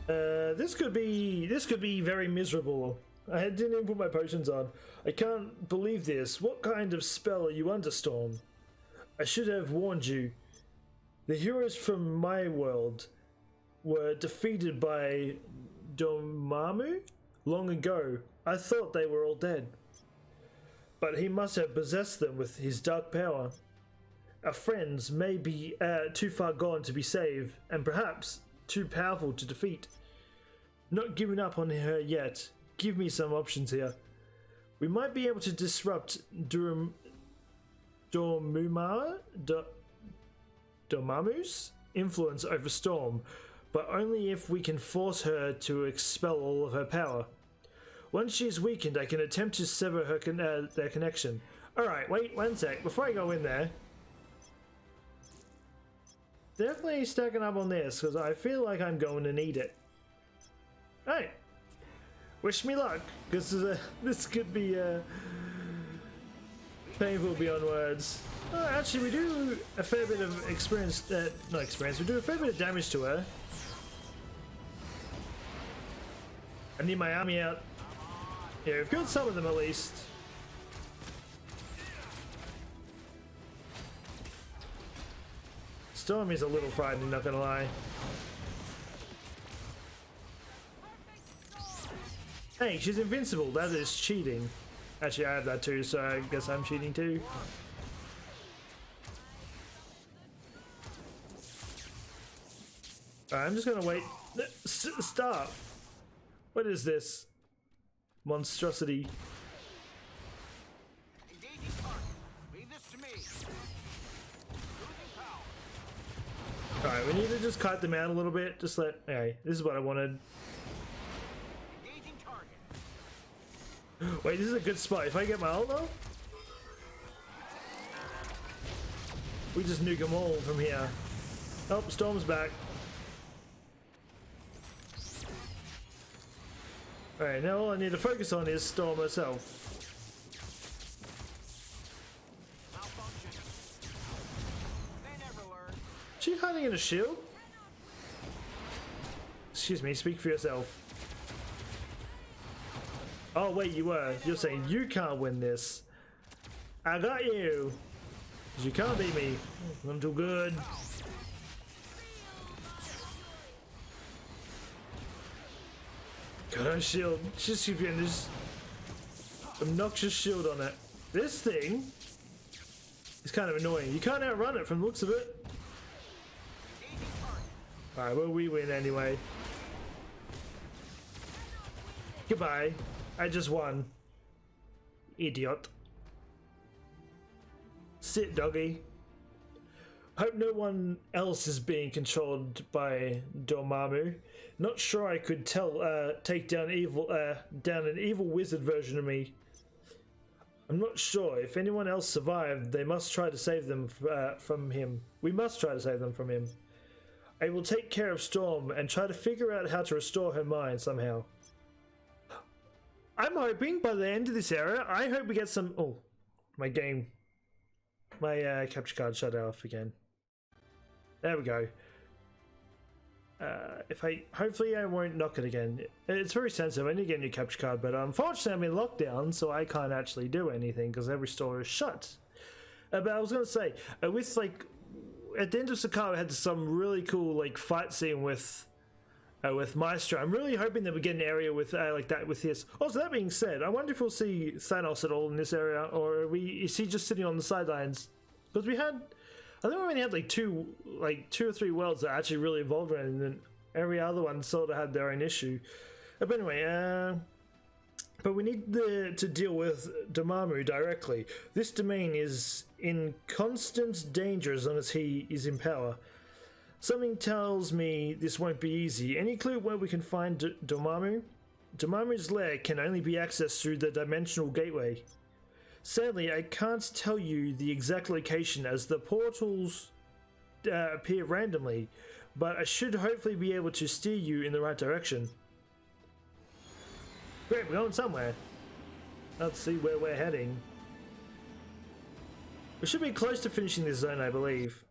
this could be very miserable. I didn't even put my potions on. I can't believe this. What kind of spell are you under, Storm? I should have warned you. The heroes from my world were defeated by Dormammu long ago. I thought they were all dead. But he must have possessed them with his dark power. Our friends may be too far gone to be saved, and perhaps too powerful to defeat. Not giving up on her yet. Give me some options here. We might be able to disrupt Dormammu's influence over Storm, but only if we can force her to expel all of her power. Once she is weakened, I can attempt to sever her their connection. Alright, wait one sec. Before I go in there, definitely stacking up on this, because I feel like I'm going to need it. Alright. Wish me luck, because this could be painful beyond words. Actually, we do a fair bit of experience, not experience, we do a fair bit of damage to her. I need my army out. Yeah, we've killed some of them at least. Storm is a little frightening, not gonna lie. Hey, she's invincible. That is cheating. Actually, I have that too, so I guess I'm cheating too. Alright, I'm just gonna wait. Stop! What is this? Monstrosity. Engaging target. Leave this to me. we need to just kite them out a little bit. Just let. Okay, this is what I wanted. Engaging target. Wait, this is a good spot. If I get my ult though, we just nuke them all from here. Oh, Storm's back. Alright, now all I need to focus on is Storm herself. Malfunction. They never learn. Is she hiding in a shield? Excuse me, speak for yourself. Oh wait, you were. You're saying you can't win this. I got you. 'Cause you can't beat me. I'm too good. Got her shield. She's getting this obnoxious shield on it. This thing is kind of annoying. You can't outrun it from the looks of it. Alright, well, we win anyway. Goodbye. I just won. Idiot. Sit, doggy. Hope no one else is being controlled by Dormammu. Not sure I could take down an evil wizard version of me. I'm not sure if anyone else survived. They must try to save them from him. We must try to save them from him. I will take care of Storm and try to figure out how to restore her mind somehow. I'm hoping by the end of this era, I hope we get some. Oh, my game. My capture card shut off again. There we go. Hopefully I won't knock it again. It's very sensitive. I need to get a new capture card, but unfortunately I'm in lockdown, so I can't actually do anything because every store is shut. But I was gonna say, with like, at the end of Sakara, we had some really cool like fight scene with Maestro. I'm really hoping that we get an area with like that with this. Also, that being said, I wonder if we'll see Thanos at all in this area, or is he just sitting on the sidelines? Because I think we only had like two or three worlds that actually really evolved around, and then every other one sort of had their own issue. But anyway, but we need to deal with Dormammu directly. This domain is in constant danger as long as he is in power. Something tells me this won't be easy. Any clue where we can find Dormammu? Dormammu's lair can only be accessed through the dimensional gateway. Sadly, I can't tell you the exact location as the portals appear randomly, but I should hopefully be able to steer you in the right direction. Great, we're going somewhere. Let's see where we're heading. We should be close to finishing this zone, I believe.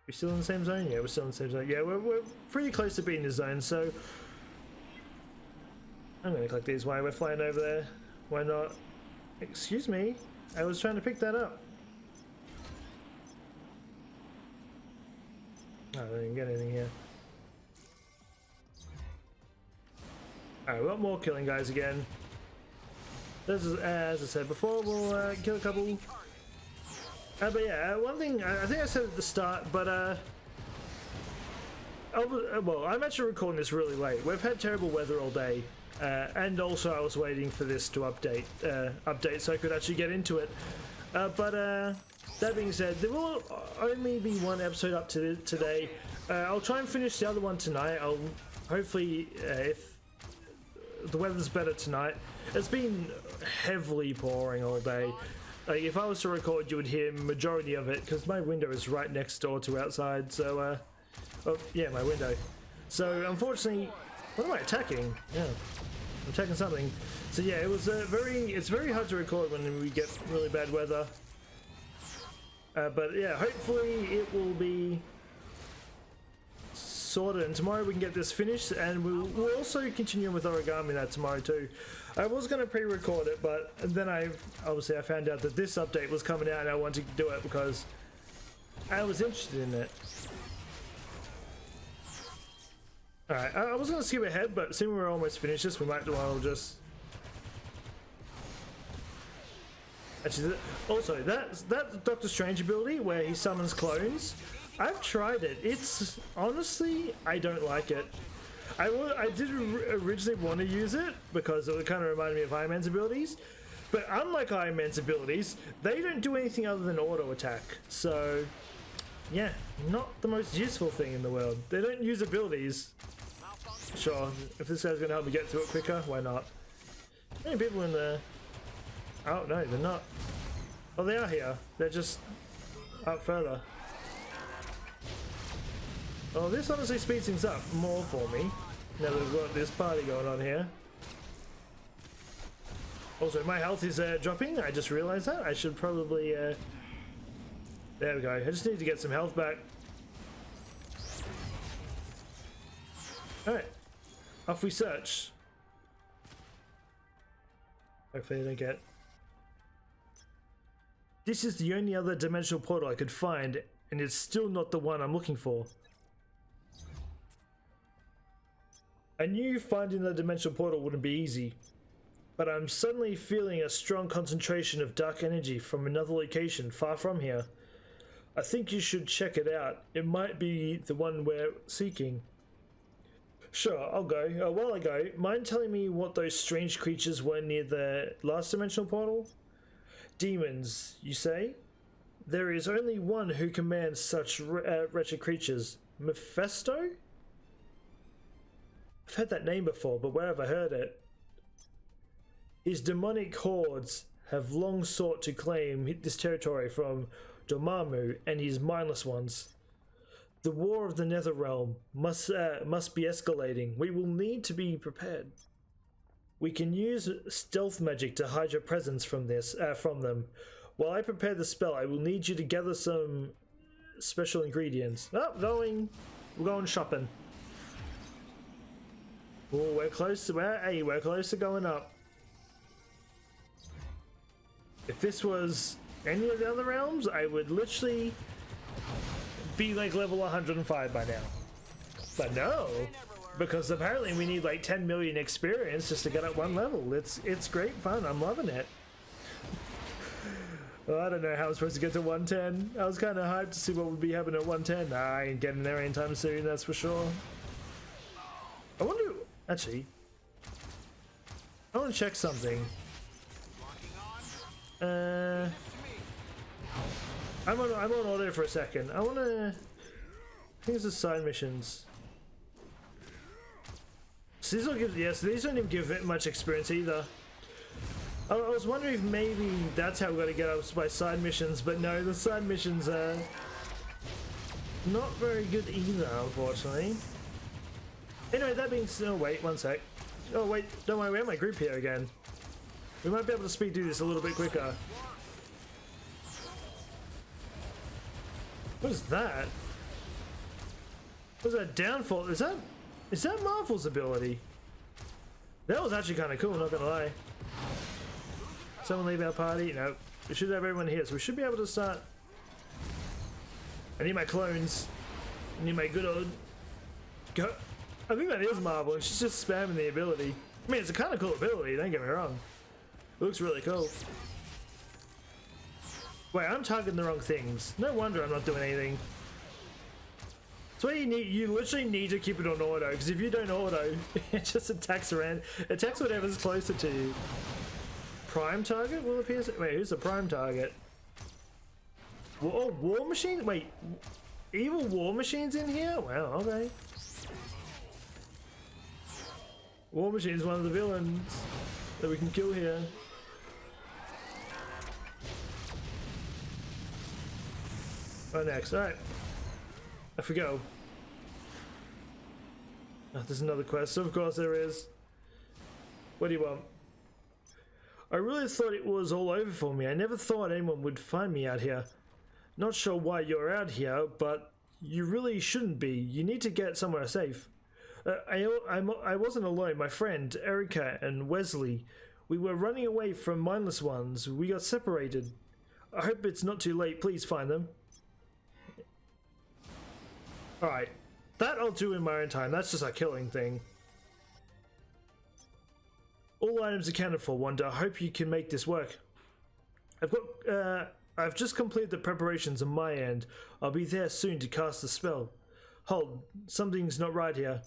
We're still in the same zone? Yeah, we're still in the same zone. Yeah, we're pretty close to being in the zone, so I'm gonna click these while we're flying over there. Why not? Excuse me, I was trying to pick that up. Oh, I didn't get anything here. Alright, we got more killing guys again. This is, as I said before, we'll kill a couple. But yeah, one thing, I think I said at the start, but well, I'm actually recording this really late. We've had terrible weather all day, and also I was waiting for this to update so I could actually get into it. But that being said, there will only be one episode up to today. I'll try and finish the other one tonight. I'll hopefully, if the weather's better tonight. It's been heavily pouring all day. Like, if I was to record, you would hear majority of it because my window is right next door to outside. So, oh yeah, my window. So unfortunately, what am I attacking? Yeah, I'm attacking something. So yeah, it was it's very hard to record when we get really bad weather. But yeah, hopefully it will be sorted, and tomorrow we can get this finished, and we'll also continue with origami that tomorrow too. I was going to pre-record it, but then I found out that this update was coming out and I wanted to do it because I was interested in it. Alright, I was going to skip ahead, but seeing we're almost finished this, we might as well just... Actually, also, that Doctor Strange ability where he summons clones, I've tried it. It's honestly, I don't like it. I did originally want to use it because it would kind of remind me of Iron Man's abilities, But unlike Iron Man's abilities, they don't do anything other than auto attack. So, yeah, not the most useful thing in the world. They don't use abilities. Sure, if this guy's gonna help me get through it quicker, why not? How many people in there? Oh, no, they're not. Oh, they are here. They're just up further. Oh, this honestly speeds things up more for me. Now that we've got this party going on here. Also, my health is dropping. I just realized that. I should probably... There we go. I just need to get some health back. Alright. Off we search. Hopefully I don't get... This is the only other dimensional portal I could find, and it's still not the one I'm looking for. I knew finding the dimensional portal wouldn't be easy, but I'm suddenly feeling a strong concentration of dark energy from another location far from here. I think you should check it out. It might be the one we're seeking. Sure, I'll go. While I go, mind telling me what those strange creatures were near the last dimensional portal? Demons, you say? There is only one who commands such wretched creatures. Mephisto? I've heard that name before, but where have I heard it? His demonic hordes have long sought to claim this territory from Dormammu and his mindless ones. The war of the Netherrealm must be escalating. We will need to be prepared. We can use stealth magic to hide your presence from them. While I prepare the spell, I will need you to gather some special ingredients. Oh, we're going shopping. Oh, we're close to we're close to going up. If this was any of the other realms, I would literally be like level 105 by now. But no, because apparently we need like 10 million experience just to get up one level. It's great fun. I'm loving it. Well, I don't know how I'm supposed to get to 110. I was kind of hyped to see what would be happening at 110. Nah, I ain't getting there anytime soon, that's for sure. I wonder... Actually... I want to check something. I'm on auto for a second. I want to... I think it's the side missions. So these don't give... Yes, these don't even give it much experience either. I was wondering if maybe that's how we got to get up by side missions, but no, the side missions are not very good either, unfortunately. Anyway, that being said, oh wait, one sec. Oh wait, don't worry, we have my group here again. We might be able to speed through this a little bit quicker. What is that? What is that downfall? Is that Marvel's ability? That was actually kind of cool, not gonna lie. Someone leave our party? No. We should have everyone here, so we should be able to start. I need my clones. I need my good old... Go. I think that is Marvel, and she's just spamming the ability. I mean, it's a kind of cool ability, don't get me wrong. It looks really cool. Wait, I'm targeting the wrong things. No wonder I'm not doing anything. That's why you literally need to keep it on auto, because if you don't auto, it just attacks around. It attacks whatever's closer to you. Prime target will appear. Wait, who's the prime target? Oh, War Machine? Wait, evil War Machine's in here? Wow, okay. War Machine is one of the villains that we can kill here. Oh, next. Alright. Off we go. Oh, there's another quest. Of course there is. What do you want? I really thought it was all over for me. I never thought anyone would find me out here. Not sure why you're out here, but you really shouldn't be. You need to get somewhere safe. I wasn't alone. My friend, Erica and Wesley, we were running away from mindless ones. We got separated. I hope it's not too late. Please find them. Alright. That I'll do in my own time. That's just a killing thing. All items accounted for, Wanda. I hope you can make this work. I've just completed the preparations on my end. I'll be there soon to cast the spell. Hold, something's not right here.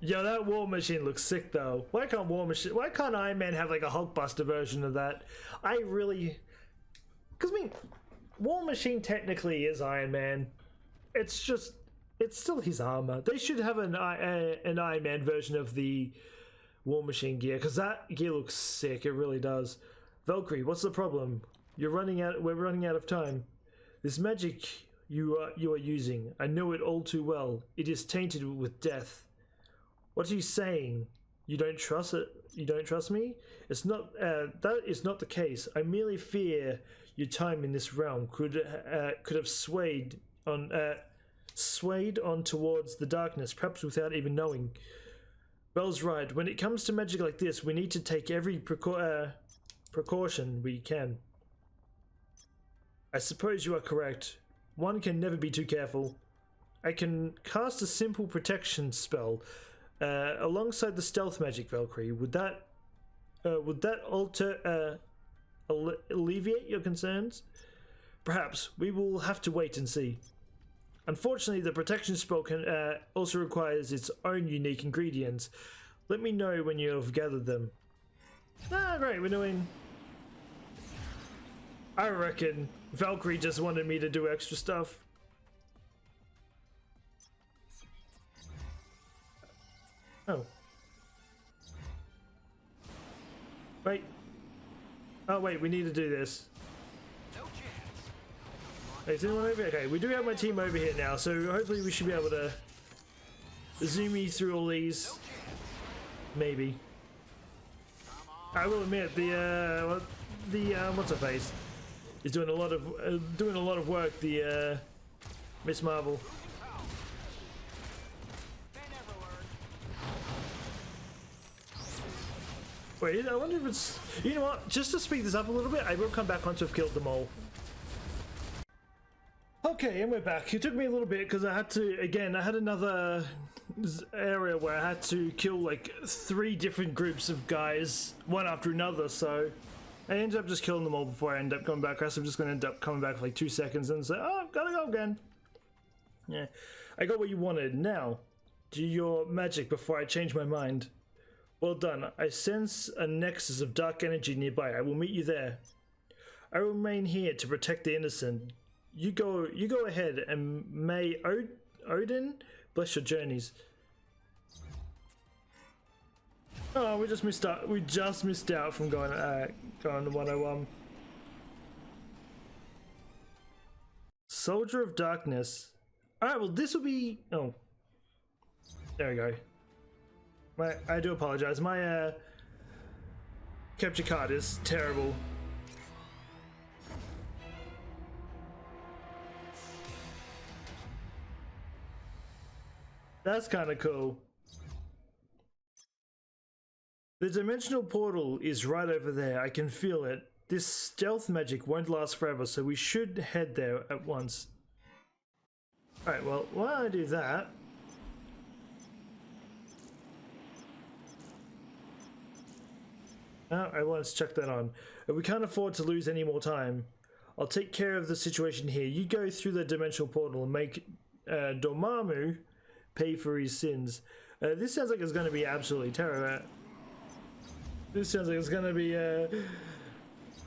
Yo, that War Machine looks sick though. Why can't Iron Man have like a Hulkbuster version of that? I really, because I mean, War Machine technically is Iron Man. It's just, it's still his armor. They should have an Iron Man version of the War Machine gear, because that gear looks sick. It really does. Valkyrie, what's the problem? We're running out of time. This magic you are using, I know it all too well. It is tainted with death. What are you saying? You don't trust it? You don't trust me? It's not. That is not the case. I merely fear your time in this realm could have swayed on towards the darkness, perhaps without even knowing. Bell's right. When it comes to magic like this, we need to take every precaution we can. I suppose you are correct. One can never be too careful. I can cast a simple protection spell alongside the stealth magic, Valkyrie. Would that alleviate your concerns? Perhaps. We will have to wait and see. Unfortunately, the protection spell can also requires its own unique ingredients. Let me know when you have gathered them. Ah, great, we're doing... I reckon Valkyrie just wanted me to do extra stuff. Oh. Wait. Oh wait, we need to do this. No chance. Hey, is anyone over here? Okay, we do have my team over here now, so hopefully we should be able to zoom me through all these. Maybe. I will admit the what's her face is doing a lot of work. The Miss Marvel. They never learn. Wait, I wonder if it's... You know what? Just to speed this up a little bit, I will come back once we've killed them all. Okay, and we're back. It took me a little bit because I had to... Again, I had another area where I had to kill like 3 different groups of guys, one after another, so... I ended up just killing them all before I end up coming back. I'm just going to end up coming back for like 2 seconds and say, oh, I've got to go again. Yeah, I got what you wanted. Now, do your magic before I change my mind. Well done. I sense a nexus of dark energy nearby. I will meet you there. I will remain here to protect the innocent. You go ahead, and may Odin bless your journeys. Oh, we just missed out. We just missed out from going to 101. Soldier of Darkness. All right, well this will be. Oh, there we go. I do apologize. My capture card is terrible. That's kind of cool. The dimensional portal is right over there. I can feel it. This stealth magic won't last forever, so we should head there at once. Alright, well, while I do that... Oh, I want to check that on. We can't afford to lose any more time. I'll take care of the situation here. You go through the dimensional portal and make Dormammu pay for his sins. This sounds like it's going to be absolutely terrible. This sounds like it's going to be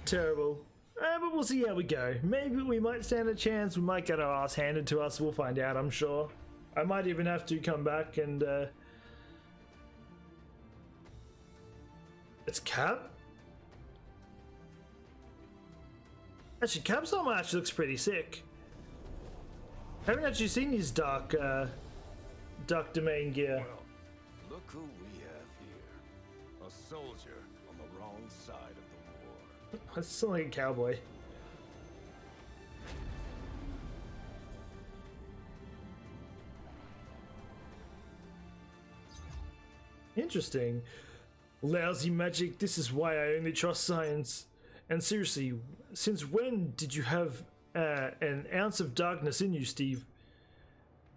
terrible. But we'll see how we go. Maybe we might stand a chance. We might get our ass handed to us. We'll find out, I'm sure. I might even have to come back and... It's Cap? Actually, Cap's armor actually looks pretty sick. I haven't actually seen his dark domain gear. Well, look who we have here. A soldier on the wrong side of the war. That's still like a cowboy. Interesting. Lousy magic, this is why I only trust science. And seriously, since when did you have an ounce of darkness in you, Steve?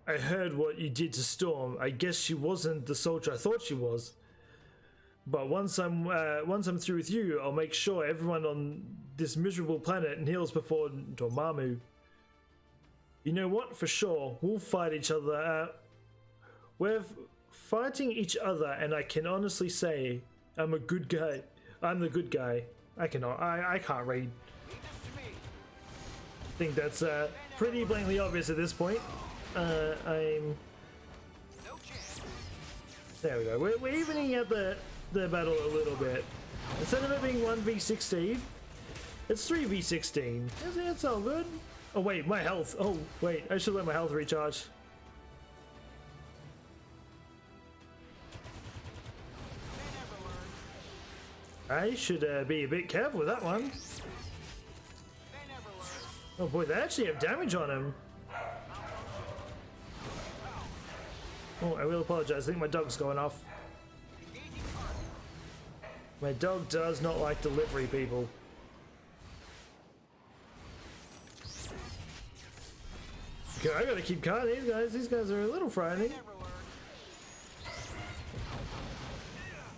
I heard what you did to Storm. I guess she wasn't the soldier I thought she was. But once I'm through with you, I'll make sure everyone on this miserable planet kneels before Dormammu. You know what? For sure, we'll fight each other. We've fighting each other, and I can honestly say I'm a good guy. I'm the good guy. I can't read. I think that's pretty blatantly obvious at this point. I'm... There we go. We're evening out the battle a little bit. Instead of it being 1v16, it's 3v16. It's all good. Oh wait, my health. Oh wait, I should let my health recharge. I should be a bit careful with that one. Oh boy, they actually have damage on him. Oh, I will apologize. I think my dog's going off. My dog does not like delivery people. Okay, I gotta keep cutting these guys. These guys are a little frightening.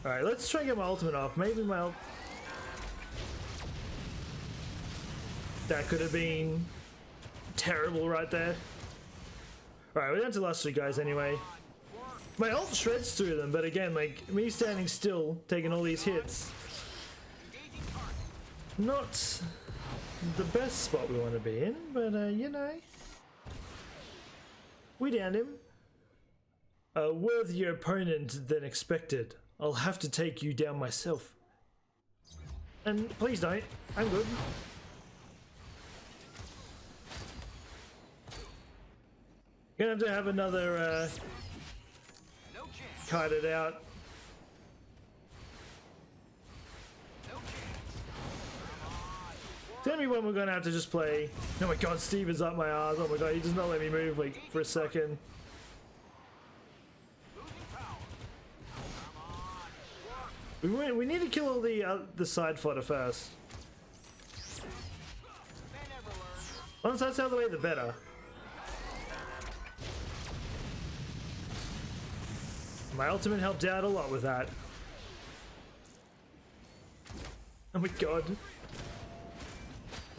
Alright, let's try and get my ultimate off. Maybe my that could have been terrible right there. Alright, we're down to the last three guys anyway. My ult shreds through them, but again, like, me standing still, taking all these hits. Not the best spot we want to be in, but you know. We downed him. A worthier opponent than expected. I'll have to take you down myself. And please don't. I'm good. Gonna have another kite it out. Tell me when we're gonna have to just play. Oh my god, Steve is up my ass. Oh my god, he does not let me move like for a second. We need to kill all the side fodder first. Once that's out of the way, the better. My ultimate helped out a lot with that. Oh my god.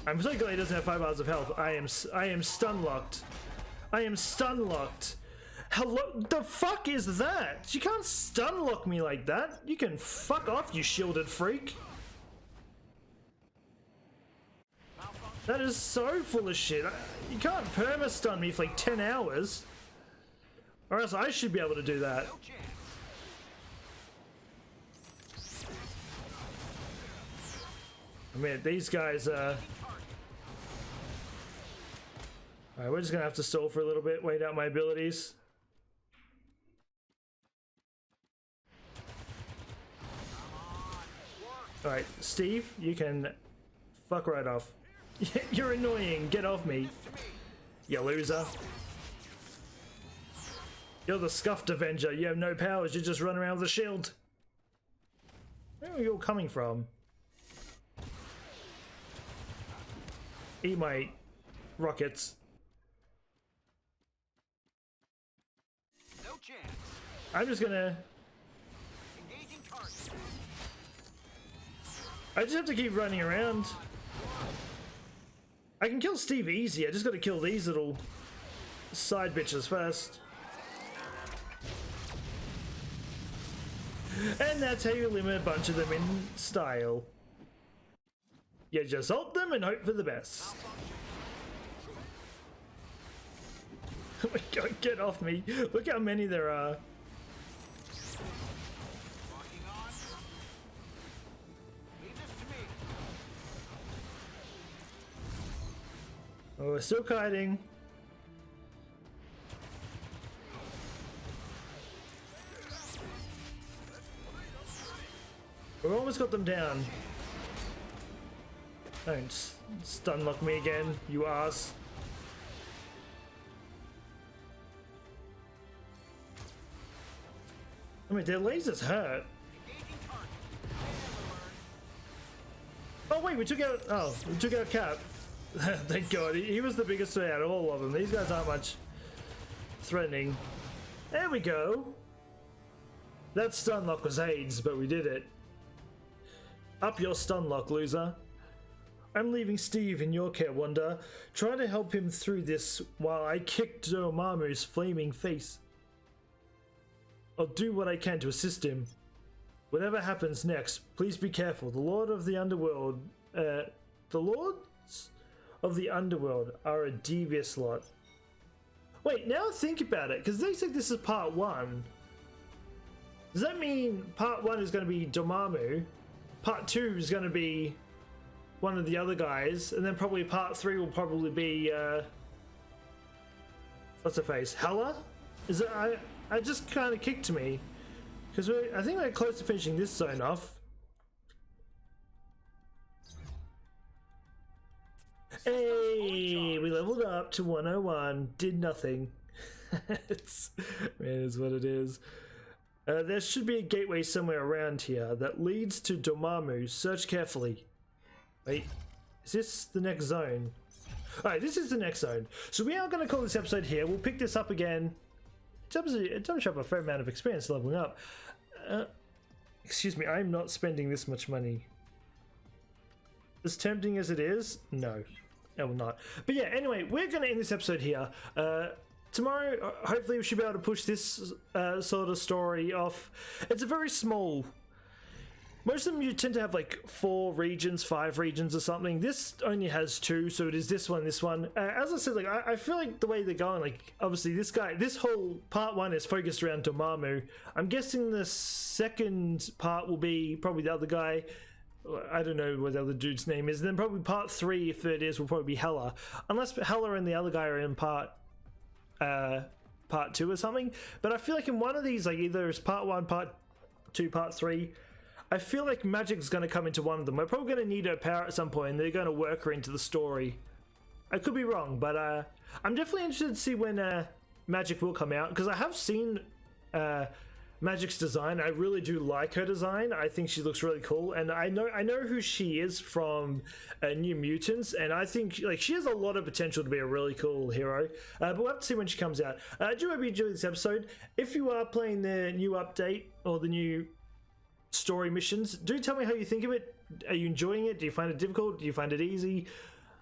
I'm so glad he doesn't have 5 hours of health. I am stun locked. I am stun locked. Hello? The fuck is that? You can't stun lock me like that. You can fuck off, you shielded freak. That is so full of shit. You can't perma stun me for like 10 hours. Or else I should be able to do that. I mean, these guys Alright, we're just gonna have to stall for a little bit, wait out my abilities. Alright, Steve, you can fuck right off. You're annoying, get off me. You loser. You're the scuffed Avenger, you have no powers, you just run around with a shield. Where are you all coming from? Eat my rockets. No chance. I'm just gonna... Engaging target. I just have to keep running around. I can kill Steve easy, I just gotta kill these little side bitches first. And that's how you limit a bunch of them in style. You just ult them and hope for the best. Oh my god, get off me. Look how many there are. Oh, we're still kiting. We've almost got them down. Don't stun lock me again, you ass. I mean, their lasers hurt. Oh wait, we took out Cap. Thank God, he was the biggest threat out of all of them. These guys aren't much threatening. There we go. That stun lock was AIDS, but we did it. Up your stun lock, loser. I'm leaving Steve in your care, Wanda. Try to help him through this while I kick Dormammu's flaming face. I'll do what I can to assist him. Whatever happens next, please be careful. The Lords of the Underworld are a devious lot. Wait, now think about it, because they said this is part 1. Does that mean part 1 is going to be Dormammu, part 2 is going to be one of the other guys, and then probably part 3 will probably be what's her face, Hela? Is it? I just kind of kicked to me, because I think we're close to finishing this zone off. Hey, we leveled up to 101. Did nothing. It's what it is. There should be a gateway somewhere around here that leads to Dormammu. Search carefully. Wait, is this the next zone? Alright, this is the next zone. So we are going to call this episode here. We'll pick this up again. It does show up a fair amount of experience leveling up. Excuse me, I'm not spending this much money. As tempting as it is, no, I will not. But yeah, anyway, we're going to end this episode here. Tomorrow, hopefully we should be able to push this sort of story off. It's a very small... Most of them you tend to have like 4 regions, 5 regions or something. This only has 2, so it is this one, this one. As I said, like I feel like the way they're going, like obviously this whole part 1 is focused around Dormammu. I'm guessing the second part will be probably the other guy. I don't know what the other dude's name is. And then probably part 3, if it is, will probably be Hela. Unless Hela and the other guy are in part 2 or something. But I feel like in one of these, like either it's part 1, part 2, part 3, I feel like Magic's going to come into one of them. We're probably going to need her power at some point, and they're going to work her into the story. I could be wrong, but I'm definitely interested to see when Magic will come out, because I have seen Magic's design. I really do like her design. I think she looks really cool, and I know who she is from New Mutants, and I think like she has a lot of potential to be a really cool hero. But we'll have to see when she comes out. I do hope you enjoyed this episode. If you are playing the new update or the new story missions, do tell me how you think of it. Are you enjoying it? Do you find it difficult? Do you find it easy?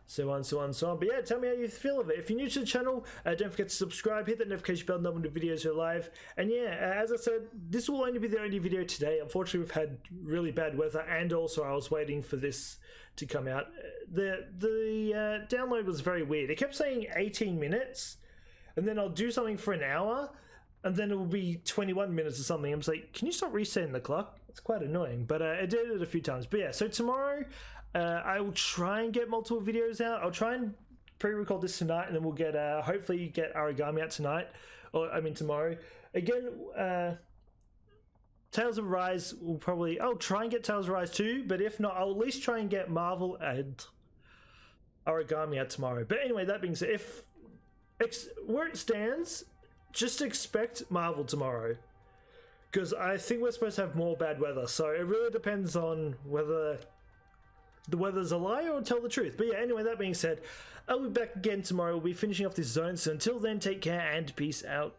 So on, so on, so on. But yeah, tell me how you feel of it. If you're new to the channel, don't forget to subscribe, hit that notification bell, know when the videos are live. And yeah, as I said, this will only be the only video today. Unfortunately, we've had really bad weather, and also I was waiting for this to come out. The download was very weird. It kept saying 18 minutes, and then I'll do something for an hour, and then it will be 21 minutes or something. I'm just like, can you stop resetting the clock? It's quite annoying, but I did it a few times. But yeah, so tomorrow I will try and get multiple videos out. I'll try and pre-record this tonight, and then we'll get hopefully get Origami out tonight, or I mean tomorrow. Again, Tales of Rise will probably... I'll try and get Tales of Rise 2, but if not, I'll at least try and get Marvel and Origami out tomorrow. But anyway, that being said, where it stands, just expect Marvel tomorrow, because I think we're supposed to have more bad weather, so it really depends on whether the weather's a lie or tell the truth. But yeah, anyway, that being said, I'll be back again tomorrow. We'll be finishing off this zone, so until then, take care and peace out.